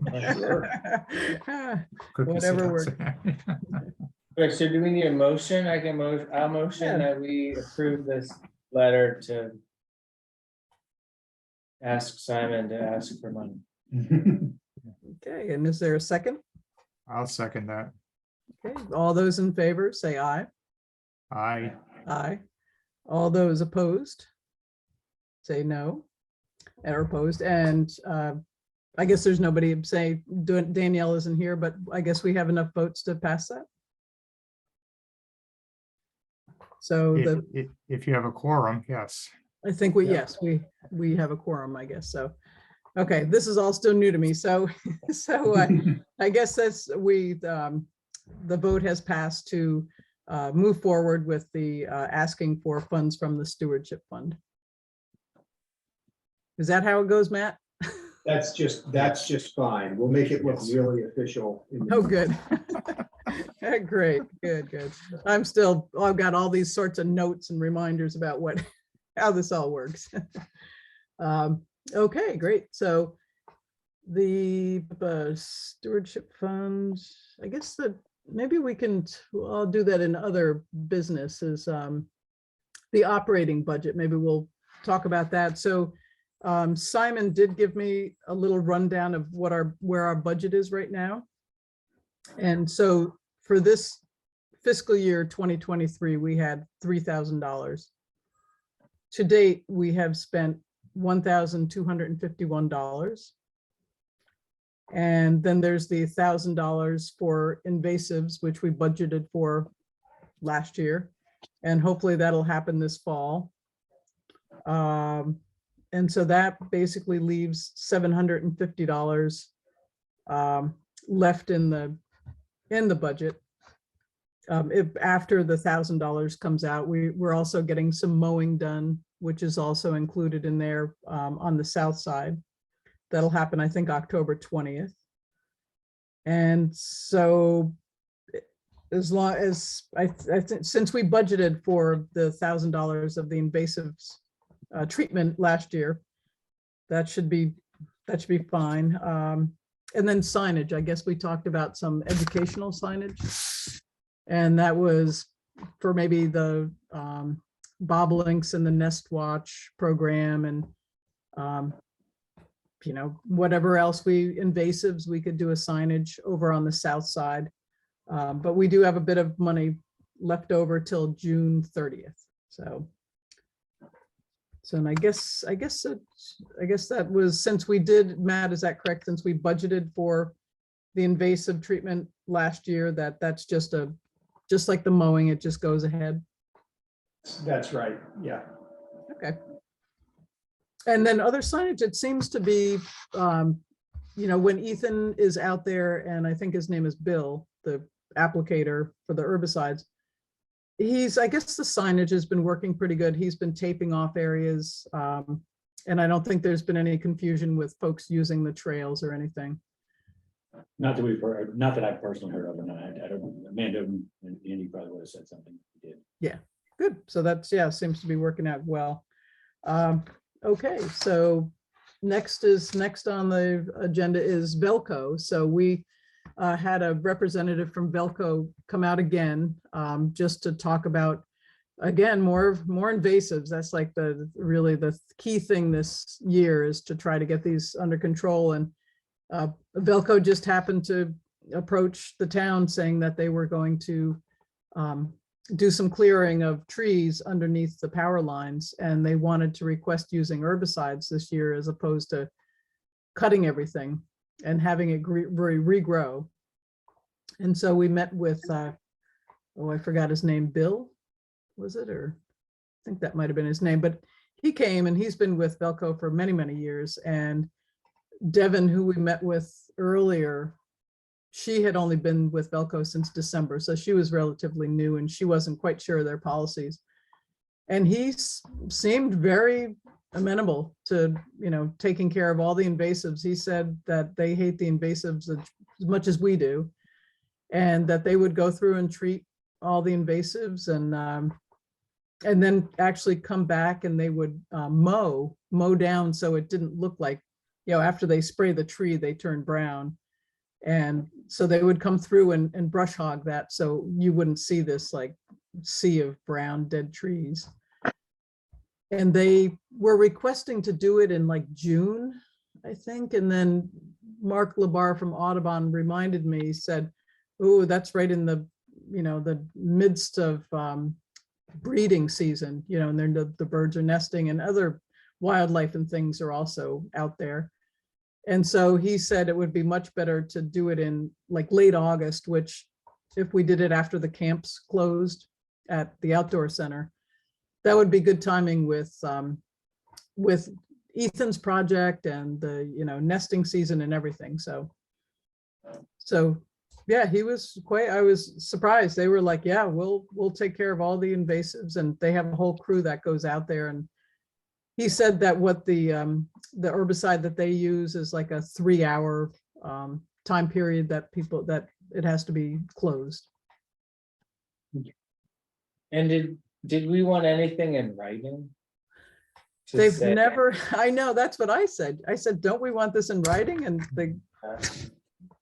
[SPEAKER 1] Whatever
[SPEAKER 5] sales.
[SPEAKER 1] works.
[SPEAKER 3] Okay, so do we need a motion? I'll motion
[SPEAKER 1] Yeah.
[SPEAKER 3] that we approve this letter to ask Simon to ask for money.
[SPEAKER 1] Okay, and is there a second?
[SPEAKER 5] I'll second that.
[SPEAKER 1] Okay, all those in favor, say aye.
[SPEAKER 5] I,
[SPEAKER 1] Aye. All those opposed? Say no. Or opposed, and I guess there's nobody say, Danielle isn't here, but I guess we have enough votes to pass that. So
[SPEAKER 5] if you have a quorum, yes.
[SPEAKER 1] I think we,
[SPEAKER 2] Yeah.
[SPEAKER 1] yes, we have a quorum, I guess, so. Okay, this is all still new to me, so, I guess that's, the vote has passed to move forward with the asking for funds from the stewardship fund. Is that how it goes, Matt?
[SPEAKER 2] That's just fine. We'll make it look
[SPEAKER 5] Yes.
[SPEAKER 2] really official. in the
[SPEAKER 1] Oh,
[SPEAKER 2] minutes.
[SPEAKER 1] good. Great, good. I've got all these sorts of notes and reminders about how this all works. Okay, great. So the stewardship fund, I guess that maybe we can, I'll do that in other businesses. The operating budget, maybe we'll talk about that. So Simon did give me a little rundown of where our budget is right now. And so for this fiscal year 2023, we had $3,000. To date, we have spent $1,251. And then there's the $1,000 for invasives, which we budgeted for last year. And hopefully that'll happen this fall. And so that basically leaves $750 left in the budget. If after the $1,000 comes out, we're also getting some mowing done, which is also included in there on the south side. That'll happen, I think, October 20th. And so as long as I think since we budgeted for the $1,000 of the invasives treatment last year, that should be fine. And then signage, I guess we talked about some educational signage. And that was for maybe the bobolinks and the Nest Watch program and whatever else invasives, we could do a signage over on the south side. But we do have a bit of money left over till June 30th. So and I guess that was, since we did, Matt, is that correct? Since we budgeted for the invasive treatment last year, that's just like the mowing, it just goes ahead.
[SPEAKER 2] That's right, yeah.
[SPEAKER 1] Okay. And then other signage, it seems to be, when Ethan is out there, and I think his name is Bill, the applicator for the herbicides, I guess the signage has been working pretty good. He's been taping off areas. And I don't think there's been any confusion with folks using the trails or anything.
[SPEAKER 4] Not that I've personally heard of, and I don't, Amanda and Andy probably would have said something if he did.
[SPEAKER 1] Good. So that's, seems to be working out well. Okay, so next on the agenda is Velco. So we had a representative from Velco come out again, just to talk about, again, more invasives. That's like really the key thing this year, is to try to get these under control. And Velco just happened to approach the town saying that they were going to do some clearing of trees underneath the power lines, and they wanted to request using herbicides this year as opposed to cutting everything and having it regrow. And so we met with, I forgot his name, Bill, was it? Or I think that might've been his name, but he came and he's been with Velco for many, many years. And Devin, who we met with earlier, she had only been with Velco since December, so she was relatively new and she wasn't quite sure of their policies. And he seemed very amenable to, taking care of all the invasives. He said that they hate the invasives as much as we do, and that they would go through and treat all the invasives and then actually come back and they would mow down so it didn't look like, after they spray the tree, they turn brown. And so they would come through and brush hog that, so you wouldn't see this like sea of brown dead trees. And they were requesting to do it in like June, I think. And then Mark Labar from Audubon reminded me, he said, oh, that's right in the, the midst of breeding season, and then the birds are nesting and other wildlife and things are also out there. And so he said it would be much better to do it in like late August, which if we did it after the camps closed at the outdoor center, that would be good timing with Ethan's project and the, nesting season and everything. So yeah, he was I was surprised. They were like, yeah, we'll take care of all the invasives, and they have a whole crew that goes out there. And he said that what the herbicide that they use is like a 3-hour time period that it has to be closed.
[SPEAKER 3] And did we want anything in writing? To
[SPEAKER 1] They've
[SPEAKER 3] say-
[SPEAKER 1] never, I know, that's what I said. I said, don't we want this in writing? And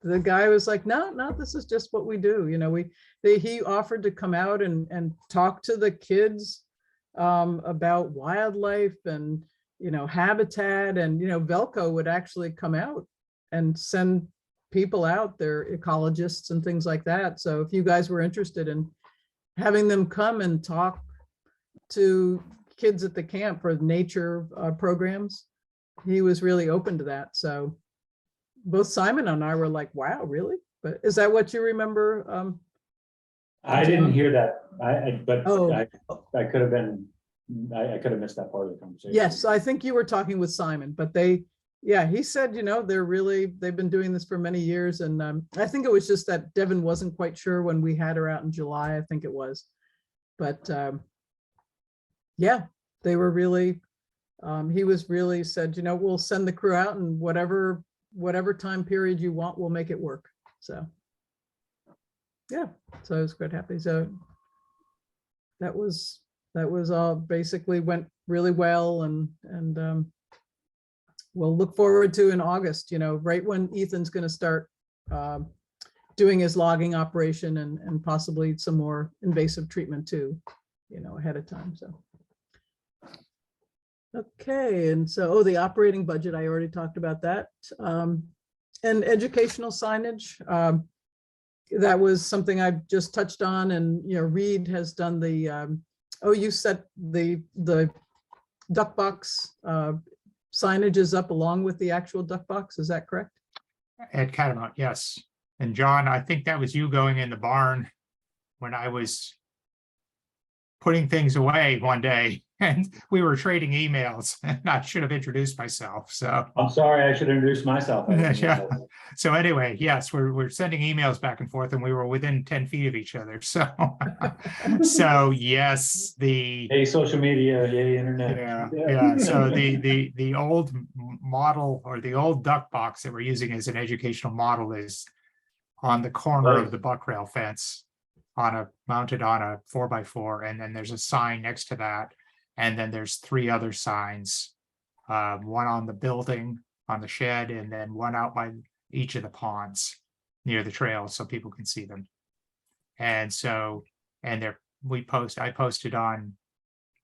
[SPEAKER 1] the guy was like, no, this is just what we do. He offered to come out and talk to the kids about wildlife and, habitat, and, Velco would actually come out and send people out there, ecologists and things like that. So if you guys were interested in having them come and talk to kids at the camp for nature programs, he was really open to that. So both Simon and I were like, wow, really? But is that what you remember?
[SPEAKER 4] I didn't hear that.
[SPEAKER 1] Oh.
[SPEAKER 4] I could have been, I could have missed that part of the conversation.
[SPEAKER 1] Yes, I think you were talking with Simon, but he said, they've been doing this for many years. And I think it was just that Devin wasn't quite sure when we had her out in July, I think it was. But yeah, they were really, he was really said, we'll send the crew out, and whatever time period you want, we'll make it work. So yeah, so I was quite happy. So that was all, basically went really well. And we'll look forward to in August, right when Ethan's going to start doing his logging operation and possibly some more invasive treatment too, ahead of time. So okay, and so the operating budget, I already talked about that. And educational signage, that was something I just touched on. And Reed has done the you set the duck box signage is up along with the actual duck box, is that correct?
[SPEAKER 5] At Catamount, yes. And John, I think that was you going in the barn when I was putting things away one day, and we were trading emails, and I should have introduced myself. So
[SPEAKER 4] I'm sorry, I should introduce myself. I didn't
[SPEAKER 5] Yeah.
[SPEAKER 4] know.
[SPEAKER 5] So anyway, yes, we're sending emails back and forth, and we were within 10 feet of each other. So so yes,
[SPEAKER 4] Hey, social media, yay, internet.
[SPEAKER 5] yeah. So the old model, or the old duck box that we're using as an educational model, is on the corner
[SPEAKER 4] Right.
[SPEAKER 5] of the buck rail fence, mounted on a 4x4, and then there's a sign next to that, and then there's 3 other signs, one on the building, on the shed, and then one out by each of the ponds near the trail, so people can see them. And so, and I posted on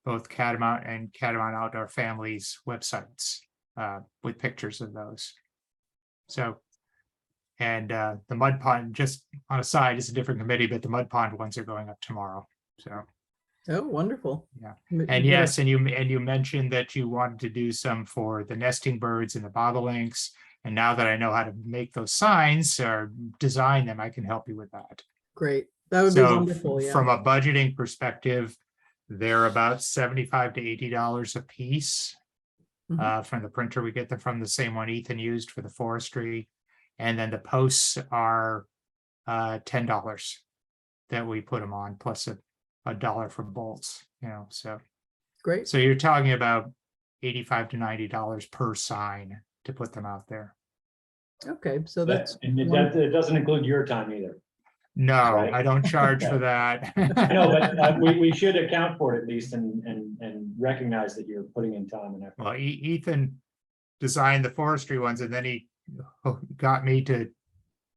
[SPEAKER 5] both Catamount and Catamount Outdoor Families websites with pictures of those. So, and the mud pond, just on a side, is a different committee, but the mud pond ones are going up tomorrow. So,
[SPEAKER 1] Oh, wonderful.
[SPEAKER 5] Yeah.
[SPEAKER 1] You
[SPEAKER 5] and
[SPEAKER 1] did
[SPEAKER 5] yes, and you mentioned that you wanted to do some for the nesting birds and the bobolinks. And now that I know how to make those signs or design them, I can help you with that.
[SPEAKER 1] Great. That would be
[SPEAKER 5] So
[SPEAKER 1] wonderful. Yeah.
[SPEAKER 5] from a budgeting perspective, they're about $75 to $80 a piece.
[SPEAKER 1] Mhm.
[SPEAKER 5] From the printer. We get them from the same one Ethan used for the forestry. And then the posts are $10 that we put them on, plus a dollar for bolts, so
[SPEAKER 1] Great.
[SPEAKER 5] you're talking about $85 to $90 per sign to put them out there.
[SPEAKER 1] Okay, so that's
[SPEAKER 4] And
[SPEAKER 1] wonderful.
[SPEAKER 4] it doesn't include your time either.
[SPEAKER 5] No,
[SPEAKER 4] Right.
[SPEAKER 5] I don't charge for that.
[SPEAKER 4] I know, but we should account for it at least and recognize that you're putting in time and effort.
[SPEAKER 5] Well, Ethan designed the forestry ones, and then he got me to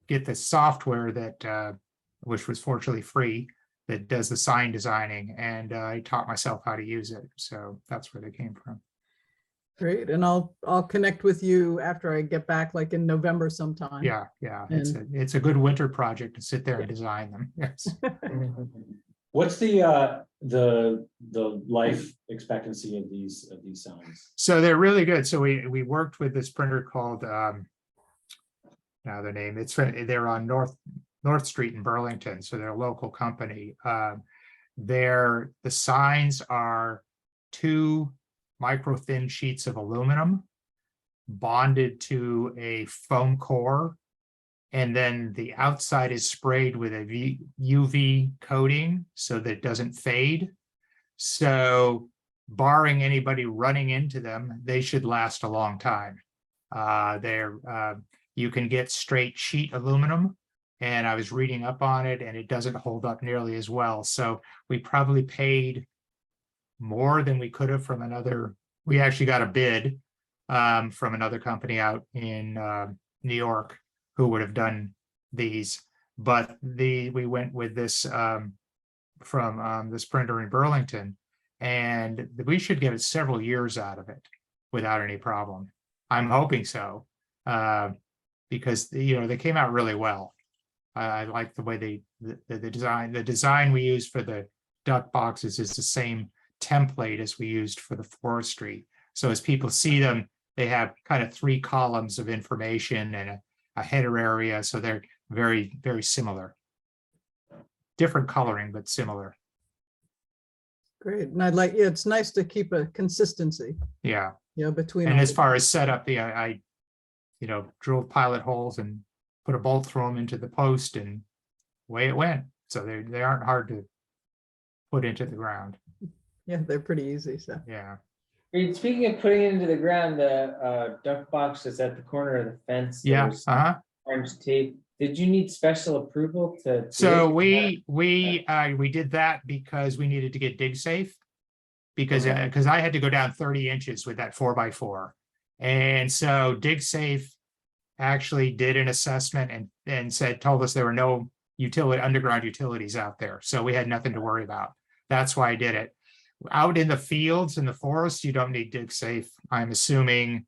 [SPEAKER 5] get the software that which was fortunately free, that does the sign designing, and I taught myself how to use it. So that's where they came from.
[SPEAKER 1] Great. And I'll connect with you after I get back, like in November sometime.
[SPEAKER 5] Yeah,
[SPEAKER 1] And-
[SPEAKER 5] it's a good winter project to sit there and design them. Yes.
[SPEAKER 4] What's the life expectancy of these signs?
[SPEAKER 5] So they're really good. So we worked with this printer called now the name, they're on North Street in Burlington, so they're a local company. The signs are 2 micro thin sheets of aluminum bonded to a foam core, and then the outside is sprayed with a UV coating so that it doesn't fade. So barring anybody running into them, they should last a long time. You can get straight sheet aluminum, and I was reading up on it, and it doesn't hold up nearly as well. So we probably paid more than we could have from another. We actually got a bid from another company out in New York who would have done these, but we went with this from this printer in Burlington, and we should get several years out of it without any problem. I'm hoping so, because they came out really well. I like the way the design we use for the duck boxes is the same template as we used for the forestry. So as people see them, they have kind of 3 columns of information and a header area. So they're very, very similar. Different coloring, but similar.
[SPEAKER 1] Great. And it's nice to keep a consistency,
[SPEAKER 5] Yeah.
[SPEAKER 1] between.
[SPEAKER 5] And
[SPEAKER 1] all
[SPEAKER 5] as
[SPEAKER 1] the-
[SPEAKER 5] far as setup, I drilled pilot holes and put a bolt through them into the post, and away it went. So they aren't hard to put into the ground.
[SPEAKER 1] Yeah, they're pretty easy. So
[SPEAKER 5] Yeah.
[SPEAKER 3] Speaking of putting it into the ground, the duck box is at the corner of the fence.
[SPEAKER 5] Yeah.
[SPEAKER 3] There's orange tape. Did you need special approval to? do
[SPEAKER 5] So
[SPEAKER 3] it?
[SPEAKER 5] we did that because we needed to get dig safe. Because I had to go down 30 inches with that 4x4. And so dig safe actually did an assessment and told us there were no underground utilities out there. So we had nothing to worry about. That's why I did it. Out in the fields, in the forest, you don't need dig safe. I'm assuming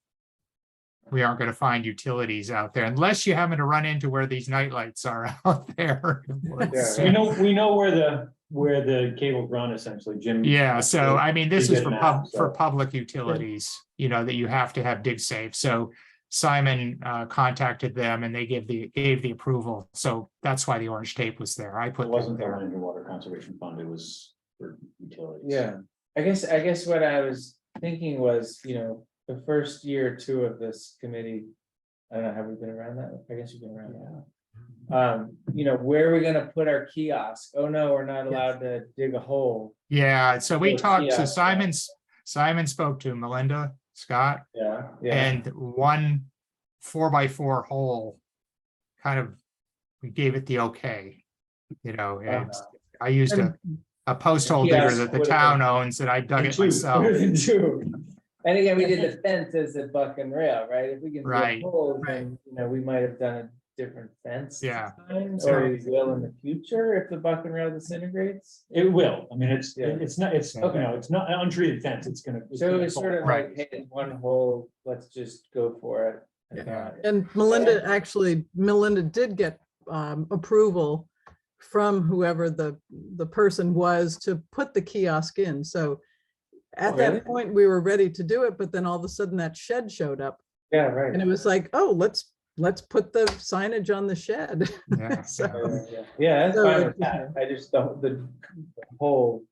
[SPEAKER 5] we aren't going to find utilities out there unless you happen to run into where these nightlights are out there.
[SPEAKER 3] Yeah.
[SPEAKER 4] We know where the cables run, essentially, Jim.
[SPEAKER 5] Yeah, so I mean, this
[SPEAKER 4] You
[SPEAKER 5] is
[SPEAKER 4] get
[SPEAKER 5] for
[SPEAKER 4] maps, so.
[SPEAKER 5] public utilities, that you have to have dig safe. So Simon contacted them and they gave the approval. So that's why the orange tape was there. I
[SPEAKER 4] It
[SPEAKER 5] put that
[SPEAKER 4] wasn't the
[SPEAKER 5] there.
[SPEAKER 4] Land and Water Conservation Fund, it was for utilities.
[SPEAKER 3] Yeah, I guess what I was thinking was, the first year or 2 of this committee, I don't know, have we been around that? I guess you've been around that. Where are we gonna put our kiosk? Oh, no, we're not allowed to dig a hole.
[SPEAKER 5] Yeah, so we
[SPEAKER 3] Yeah,
[SPEAKER 5] talked to
[SPEAKER 3] yeah.
[SPEAKER 5] Simon spoke to Melinda Scott,
[SPEAKER 3] Yeah.
[SPEAKER 5] and one 4x4 hole we gave it the okay. And I used a post hole digger
[SPEAKER 3] Kiosk
[SPEAKER 5] that the
[SPEAKER 3] would've
[SPEAKER 5] town
[SPEAKER 3] been-
[SPEAKER 5] owns, and I dug it
[SPEAKER 4] two.
[SPEAKER 5] myself.
[SPEAKER 3] And again, we did the fence as a buck and rail, right? If we can
[SPEAKER 5] Right,
[SPEAKER 3] dig holes, then, we might have done a different fence.
[SPEAKER 5] Yeah.
[SPEAKER 3] design,
[SPEAKER 5] So-
[SPEAKER 3] Or we will in the future if the buck and rail disintegrates.
[SPEAKER 4] It will, I mean, it's
[SPEAKER 3] Yeah.
[SPEAKER 4] not, it's not an untreated fence, it's
[SPEAKER 3] So it
[SPEAKER 4] gonna
[SPEAKER 3] was sort of
[SPEAKER 5] Right.
[SPEAKER 3] like, hey, there's one hole, let's just go for it.
[SPEAKER 1] Yeah. And Melinda did get approval from whoever the person was to put the kiosk in. So at
[SPEAKER 3] Really?
[SPEAKER 1] that point, we were ready to do it, but then all of a sudden that shed showed up,
[SPEAKER 3] Yeah, right.
[SPEAKER 1] and it was like, oh, let's put the signage on the shed.
[SPEAKER 5] Yeah.
[SPEAKER 1] So,
[SPEAKER 3] Yeah, that's
[SPEAKER 1] So
[SPEAKER 3] fine
[SPEAKER 1] it-
[SPEAKER 3] with that. I just don't, the whole.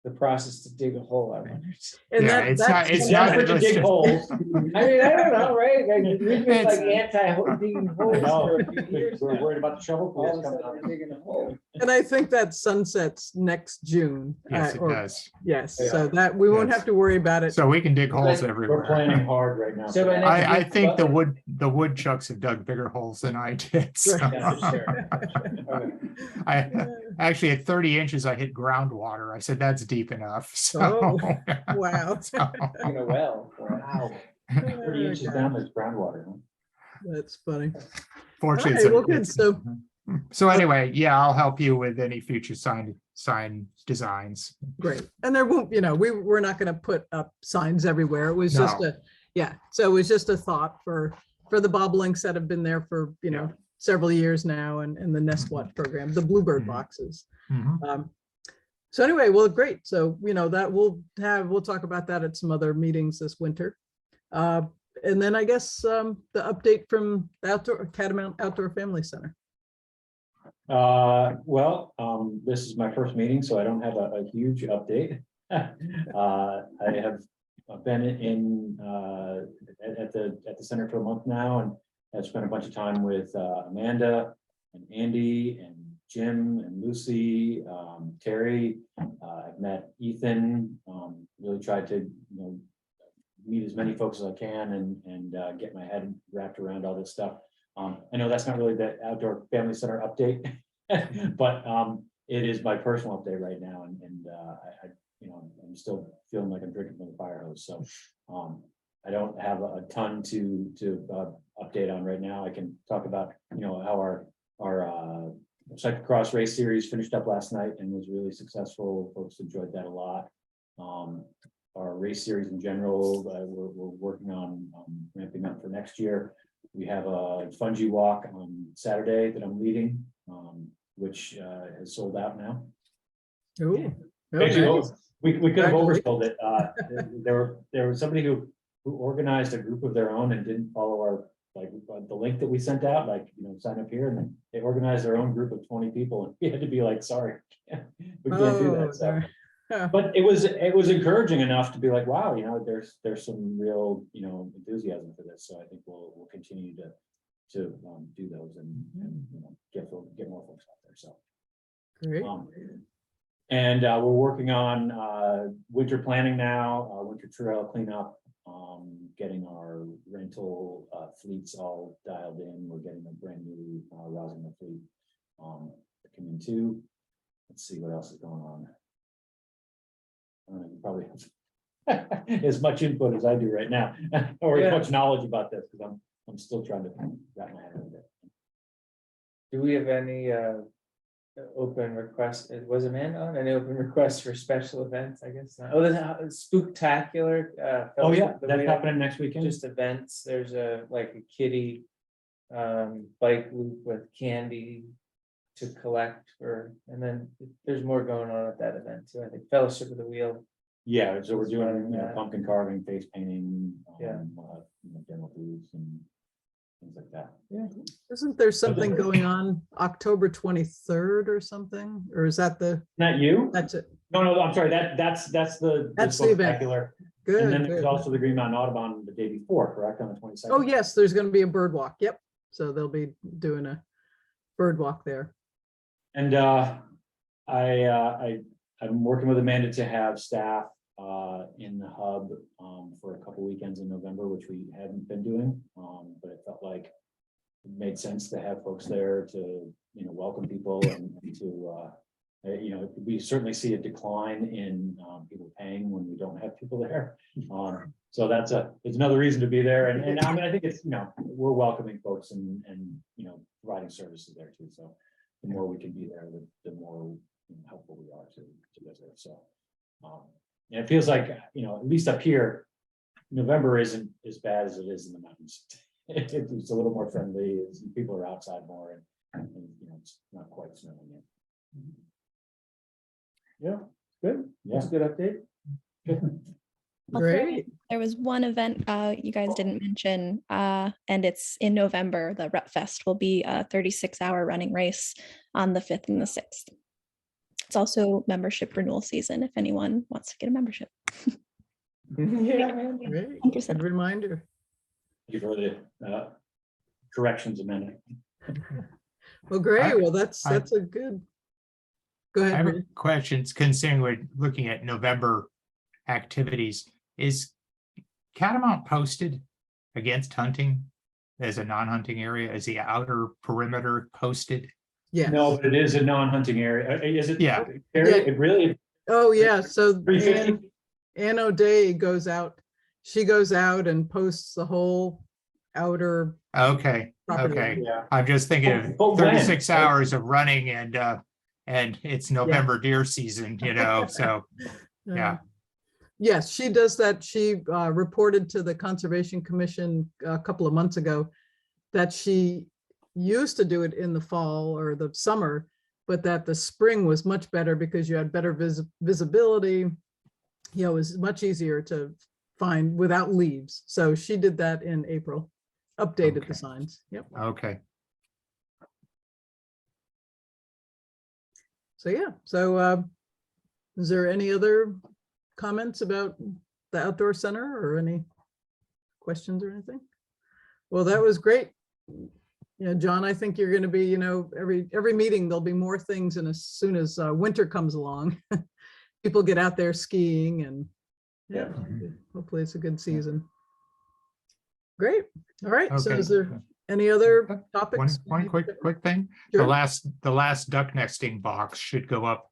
[SPEAKER 3] The process to dig a hole, I wondered.
[SPEAKER 1] and
[SPEAKER 5] Yeah,
[SPEAKER 1] that-
[SPEAKER 5] it's
[SPEAKER 1] that's-
[SPEAKER 5] not- it's
[SPEAKER 4] Yeah,
[SPEAKER 5] not-
[SPEAKER 4] but to dig holes.
[SPEAKER 3] I mean, I don't know, right? Like, we've been
[SPEAKER 5] It's-
[SPEAKER 3] like anti-digging holes for a few years.
[SPEAKER 4] We're
[SPEAKER 3] now.
[SPEAKER 4] worried about the shovel
[SPEAKER 3] All of
[SPEAKER 4] pulls
[SPEAKER 3] a
[SPEAKER 4] coming
[SPEAKER 3] sudden,
[SPEAKER 4] up.
[SPEAKER 3] we're digging a hole.
[SPEAKER 1] And I think that sunsets next June.
[SPEAKER 5] Yes, it
[SPEAKER 1] or-
[SPEAKER 5] does.
[SPEAKER 1] Yes,
[SPEAKER 3] Yeah.
[SPEAKER 1] so that we won't
[SPEAKER 5] Yes.
[SPEAKER 1] have to worry about it.
[SPEAKER 5] So we can dig holes
[SPEAKER 3] We're
[SPEAKER 5] everywhere.
[SPEAKER 4] We're planning hard right now.
[SPEAKER 3] So
[SPEAKER 4] for
[SPEAKER 3] by
[SPEAKER 4] that.
[SPEAKER 3] next
[SPEAKER 5] I
[SPEAKER 3] week,
[SPEAKER 5] think
[SPEAKER 3] buck-
[SPEAKER 5] the woodchucks have dug bigger holes than I did. So.
[SPEAKER 3] Yeah, for sure. Okay.
[SPEAKER 5] I actually at 30 inches, I hit groundwater. I said, that's deep enough. So,
[SPEAKER 1] Oh, wow.
[SPEAKER 5] so,
[SPEAKER 3] In a well.
[SPEAKER 4] Wow, 30 inches down, there's groundwater. Huh?
[SPEAKER 1] That's funny.
[SPEAKER 5] fortunately,
[SPEAKER 1] All
[SPEAKER 5] it's
[SPEAKER 1] right,
[SPEAKER 5] a-
[SPEAKER 1] well, good.
[SPEAKER 5] it's-
[SPEAKER 1] So
[SPEAKER 5] So anyway, yeah, I'll help you with any future sign designs.
[SPEAKER 1] Great. And there won't, we're not going to put up signs everywhere. It was just
[SPEAKER 5] No.
[SPEAKER 1] so it was just a thought for the bobolinks that have been there for,
[SPEAKER 5] Yeah.
[SPEAKER 1] several years now, and the Nest Watch program, the Bluebird
[SPEAKER 5] Mhm.
[SPEAKER 1] boxes.
[SPEAKER 5] Mhm.
[SPEAKER 1] So anyway, well, great. So, that we'll talk about that at some other meetings this winter. And then I guess the update from the Catamount Outdoor Family Center.
[SPEAKER 4] This is my first meeting, so I don't have a huge update. I have been at the center for a month now, and I've spent a bunch of time with Amanda and Andy and Jim and Lucy, Terry. I've met Ethan, really tried to, meet as many folks as I can and get my head wrapped around all this stuff. I know that's not really the Outdoor Family Center update, but it is my personal update right now, and I'm still feeling like I'm drinking from the fire hose. So I don't have a ton to update on right now. I can talk about how our cyclocross race series finished up last night and was really successful. Folks enjoyed that a lot. Our race series in general, we're working on ramping up for next year. We have a Fungi walk on Saturday that I'm leading, which has sold out now.
[SPEAKER 1] Ooh.
[SPEAKER 4] Actually,
[SPEAKER 1] Nice.
[SPEAKER 4] we could have
[SPEAKER 1] Congratulations.
[SPEAKER 4] oversold it. There was somebody who organized a group of their own and didn't follow our the link that we sent out, sign up here, and then they organized their own group of 20 people, and we had to be like, sorry, we can't do that. So.
[SPEAKER 1] Sorry.
[SPEAKER 4] But it was encouraging enough to be like, wow, there's some real enthusiasm for this. So I think we'll continue to do those and get more folks out there. So
[SPEAKER 1] Great.
[SPEAKER 4] and we're working on winter planning now, winter trail cleanup, getting our rental fleets all dialed in. We're getting a brand new Rosina fleet coming too. Let's see what else is going on. You probably have as much input as I do right now, or as much knowledge about this, because I'm still trying to wrap my head around it.
[SPEAKER 3] Do we have any open requests? Was Amanda on any open requests for special events? I guess not. Oh, there's spooktacular.
[SPEAKER 4] Oh yeah,
[SPEAKER 3] Fellowship of the
[SPEAKER 4] that's
[SPEAKER 3] Wheel,
[SPEAKER 4] happening next weekend.
[SPEAKER 3] just events. There's a kiddie bike loop with candy to collect and then there's more going on at that event too. I think Fellowship of the Wheel.
[SPEAKER 4] Yeah, so we're doing
[SPEAKER 3] Running that.
[SPEAKER 4] pumpkin carving, face painting,
[SPEAKER 3] Yeah.
[SPEAKER 4] demo booths and things like that.
[SPEAKER 3] Yeah.
[SPEAKER 1] Isn't there something going on October 23rd or something? Or is that
[SPEAKER 4] Not you?
[SPEAKER 1] that's it?
[SPEAKER 4] No, I'm sorry. That's the
[SPEAKER 1] That's the event.
[SPEAKER 4] spectacular. And then
[SPEAKER 1] Good,
[SPEAKER 4] there's
[SPEAKER 1] good.
[SPEAKER 4] also the Green Mountain Audubon the day before, correct, on the 22nd?
[SPEAKER 1] Oh, yes, there's going to be a bird walk. Yep. So they'll be doing a bird walk there.
[SPEAKER 4] And I'm working with Amanda to have staff in the hub for a couple weekends in November, which we hadn't been doing. But it felt like it made sense to have folks there to welcome people and to we certainly see a decline in people paying when we don't have people there. So it's another reason to be there. And I mean, I think it's we're welcoming folks and providing services there too. So the more we can be there, the more helpful we are to visit. So and it feels like at least up here, November isn't as bad as it is in the mountains. It's a little more friendly. People are outside more, and it's not quite snowing yet.
[SPEAKER 3] Yeah, good. That's a good update.
[SPEAKER 6] I'll throw
[SPEAKER 1] Great.
[SPEAKER 6] in, there was one event you guys didn't mention, and it's in November. The Rep Fest will be a 36-hour running race on the 5th and the 6th. It's also membership renewal season if anyone wants to get a membership.
[SPEAKER 3] Yeah.
[SPEAKER 1] Great.
[SPEAKER 6] 100%.
[SPEAKER 1] Good reminder.
[SPEAKER 4] Thank you for the corrections, Amanda.
[SPEAKER 1] Well, great. Well, that's
[SPEAKER 5] I-
[SPEAKER 1] a good. Go
[SPEAKER 5] I
[SPEAKER 1] ahead.
[SPEAKER 5] have a
[SPEAKER 1] Ray.
[SPEAKER 5] question considering we're looking at November activities. Is Catamount posted against hunting as a non-hunting area? Is the outer perimeter posted?
[SPEAKER 1] Yes.
[SPEAKER 4] No, but it is a non-hunting area. Is it?
[SPEAKER 5] Yeah.
[SPEAKER 4] Area? It really.
[SPEAKER 1] Oh, yeah. So
[SPEAKER 4] 350?
[SPEAKER 1] Ann O'Day goes out. She goes out and posts the whole outer
[SPEAKER 5] Okay,
[SPEAKER 1] property
[SPEAKER 5] Okay.
[SPEAKER 1] line.
[SPEAKER 3] Yeah.
[SPEAKER 5] I'm just thinking of
[SPEAKER 4] But when?
[SPEAKER 5] 36 hours of running and it's November deer season, so, yeah.
[SPEAKER 1] Yes, she does that. She reported to the Conservation Commission a couple of months ago that she used to do it in the fall or the summer, but that the spring was much better because you had better visibility. It was much easier to find without leaves. So she did that in April, updated
[SPEAKER 5] Okay.
[SPEAKER 1] the signs. Yep.
[SPEAKER 5] Okay.
[SPEAKER 1] So yeah, so is there any other comments about the outdoor center or any questions or anything? Well, that was great. John, I think you're going to be, every meeting there'll be more things, and as soon as winter comes along, people get out there skiing, and yeah, hopefully it's a good season. Great. All right. So
[SPEAKER 5] Okay.
[SPEAKER 1] is there any other topics?
[SPEAKER 5] One quick thing.
[SPEAKER 1] Sure.
[SPEAKER 5] The last duck nesting box should go up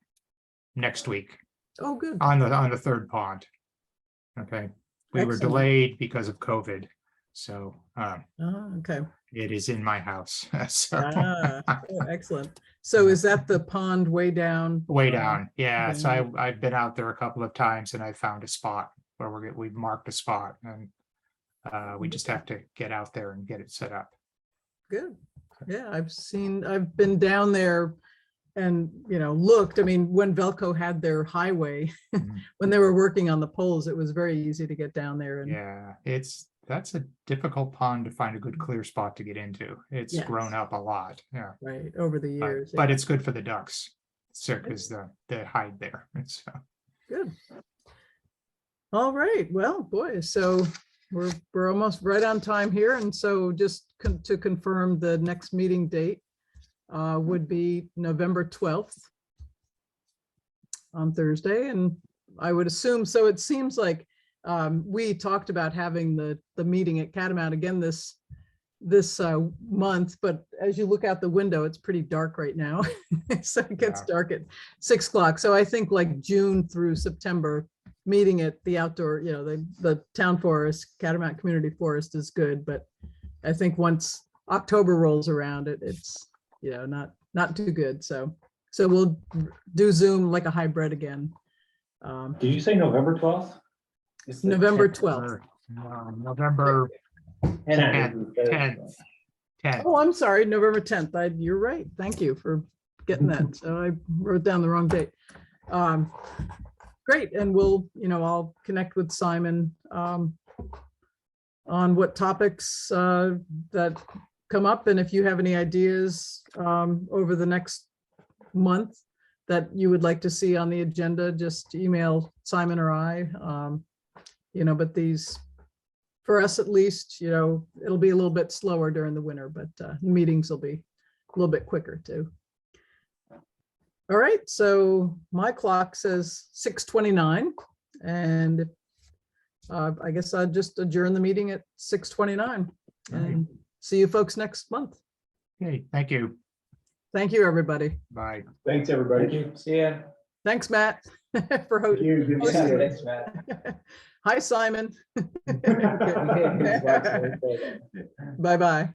[SPEAKER 5] next week
[SPEAKER 1] Oh, good.
[SPEAKER 5] on the third pond. Okay. We were
[SPEAKER 1] Excellent.
[SPEAKER 5] delayed because of COVID. So
[SPEAKER 1] Okay.
[SPEAKER 5] it is in my house. So
[SPEAKER 1] Oh, excellent. So is that the pond way down?
[SPEAKER 5] way down. Yeah. So
[SPEAKER 1] down.
[SPEAKER 5] I've been out there a couple of times and I found a spot where we've marked a spot, and we just have to get out there and get it set up.
[SPEAKER 1] Good. Yeah, I've been down there and, looked. I mean, when Velco had their highway,
[SPEAKER 5] Mhm.
[SPEAKER 1] when they were working on the poles, it was very easy to get down there. And
[SPEAKER 5] Yeah, that's a difficult pond to find a good clear spot to get into. It's
[SPEAKER 1] Yes.
[SPEAKER 5] grown up a lot. Yeah.
[SPEAKER 1] right over the
[SPEAKER 5] But,
[SPEAKER 1] years.
[SPEAKER 5] but
[SPEAKER 1] yeah.
[SPEAKER 5] it's good for the ducks. So because they hide there. It's
[SPEAKER 1] Good. All right. Well, boy, so we're almost right on time here. And so just to confirm, the next meeting date would be November 12th on Thursday. And I would assume, so it seems like we talked about having the meeting at Catamount again this month, but as you look out the window, it's pretty dark right now. So it gets
[SPEAKER 5] Yeah.
[SPEAKER 1] dark at 6 o'clock. So I think like June through September, meeting at the outdoor, the town forest, Catamount Community Forest is good, but I think once October rolls around, it's not too good. So we'll do Zoom like a hybrid again.
[SPEAKER 4] Did you say November 12th?
[SPEAKER 3] It's the
[SPEAKER 1] November
[SPEAKER 3] 10th.
[SPEAKER 1] 12th.
[SPEAKER 5] November 10th.
[SPEAKER 1] Oh, I'm sorry, November 10th. You're right. Thank you for getting that. So I wrote down the wrong date. Great. And I'll connect with Simon on what topics that come up. And if you have any ideas over the next month that you would like to see on the agenda, just email Simon or I. But these, for us at least, it'll be a little bit slower during the winter, but meetings will be a little bit quicker too. All right, so my clock says 6:29, and I guess I'll just adjourn the meeting at 6:29 and see you folks next month.
[SPEAKER 5] Okay, thank you.
[SPEAKER 1] Thank you, everybody.
[SPEAKER 5] Bye.
[SPEAKER 2] Thanks, everybody.
[SPEAKER 3] Thank you. See ya.
[SPEAKER 1] Thanks, Matt, for
[SPEAKER 2] Thank
[SPEAKER 1] hosting.
[SPEAKER 2] you. Good to see you.
[SPEAKER 3] Thanks, Matt.
[SPEAKER 1] Hi, Simon.
[SPEAKER 3] Okay.
[SPEAKER 1] Bye-bye.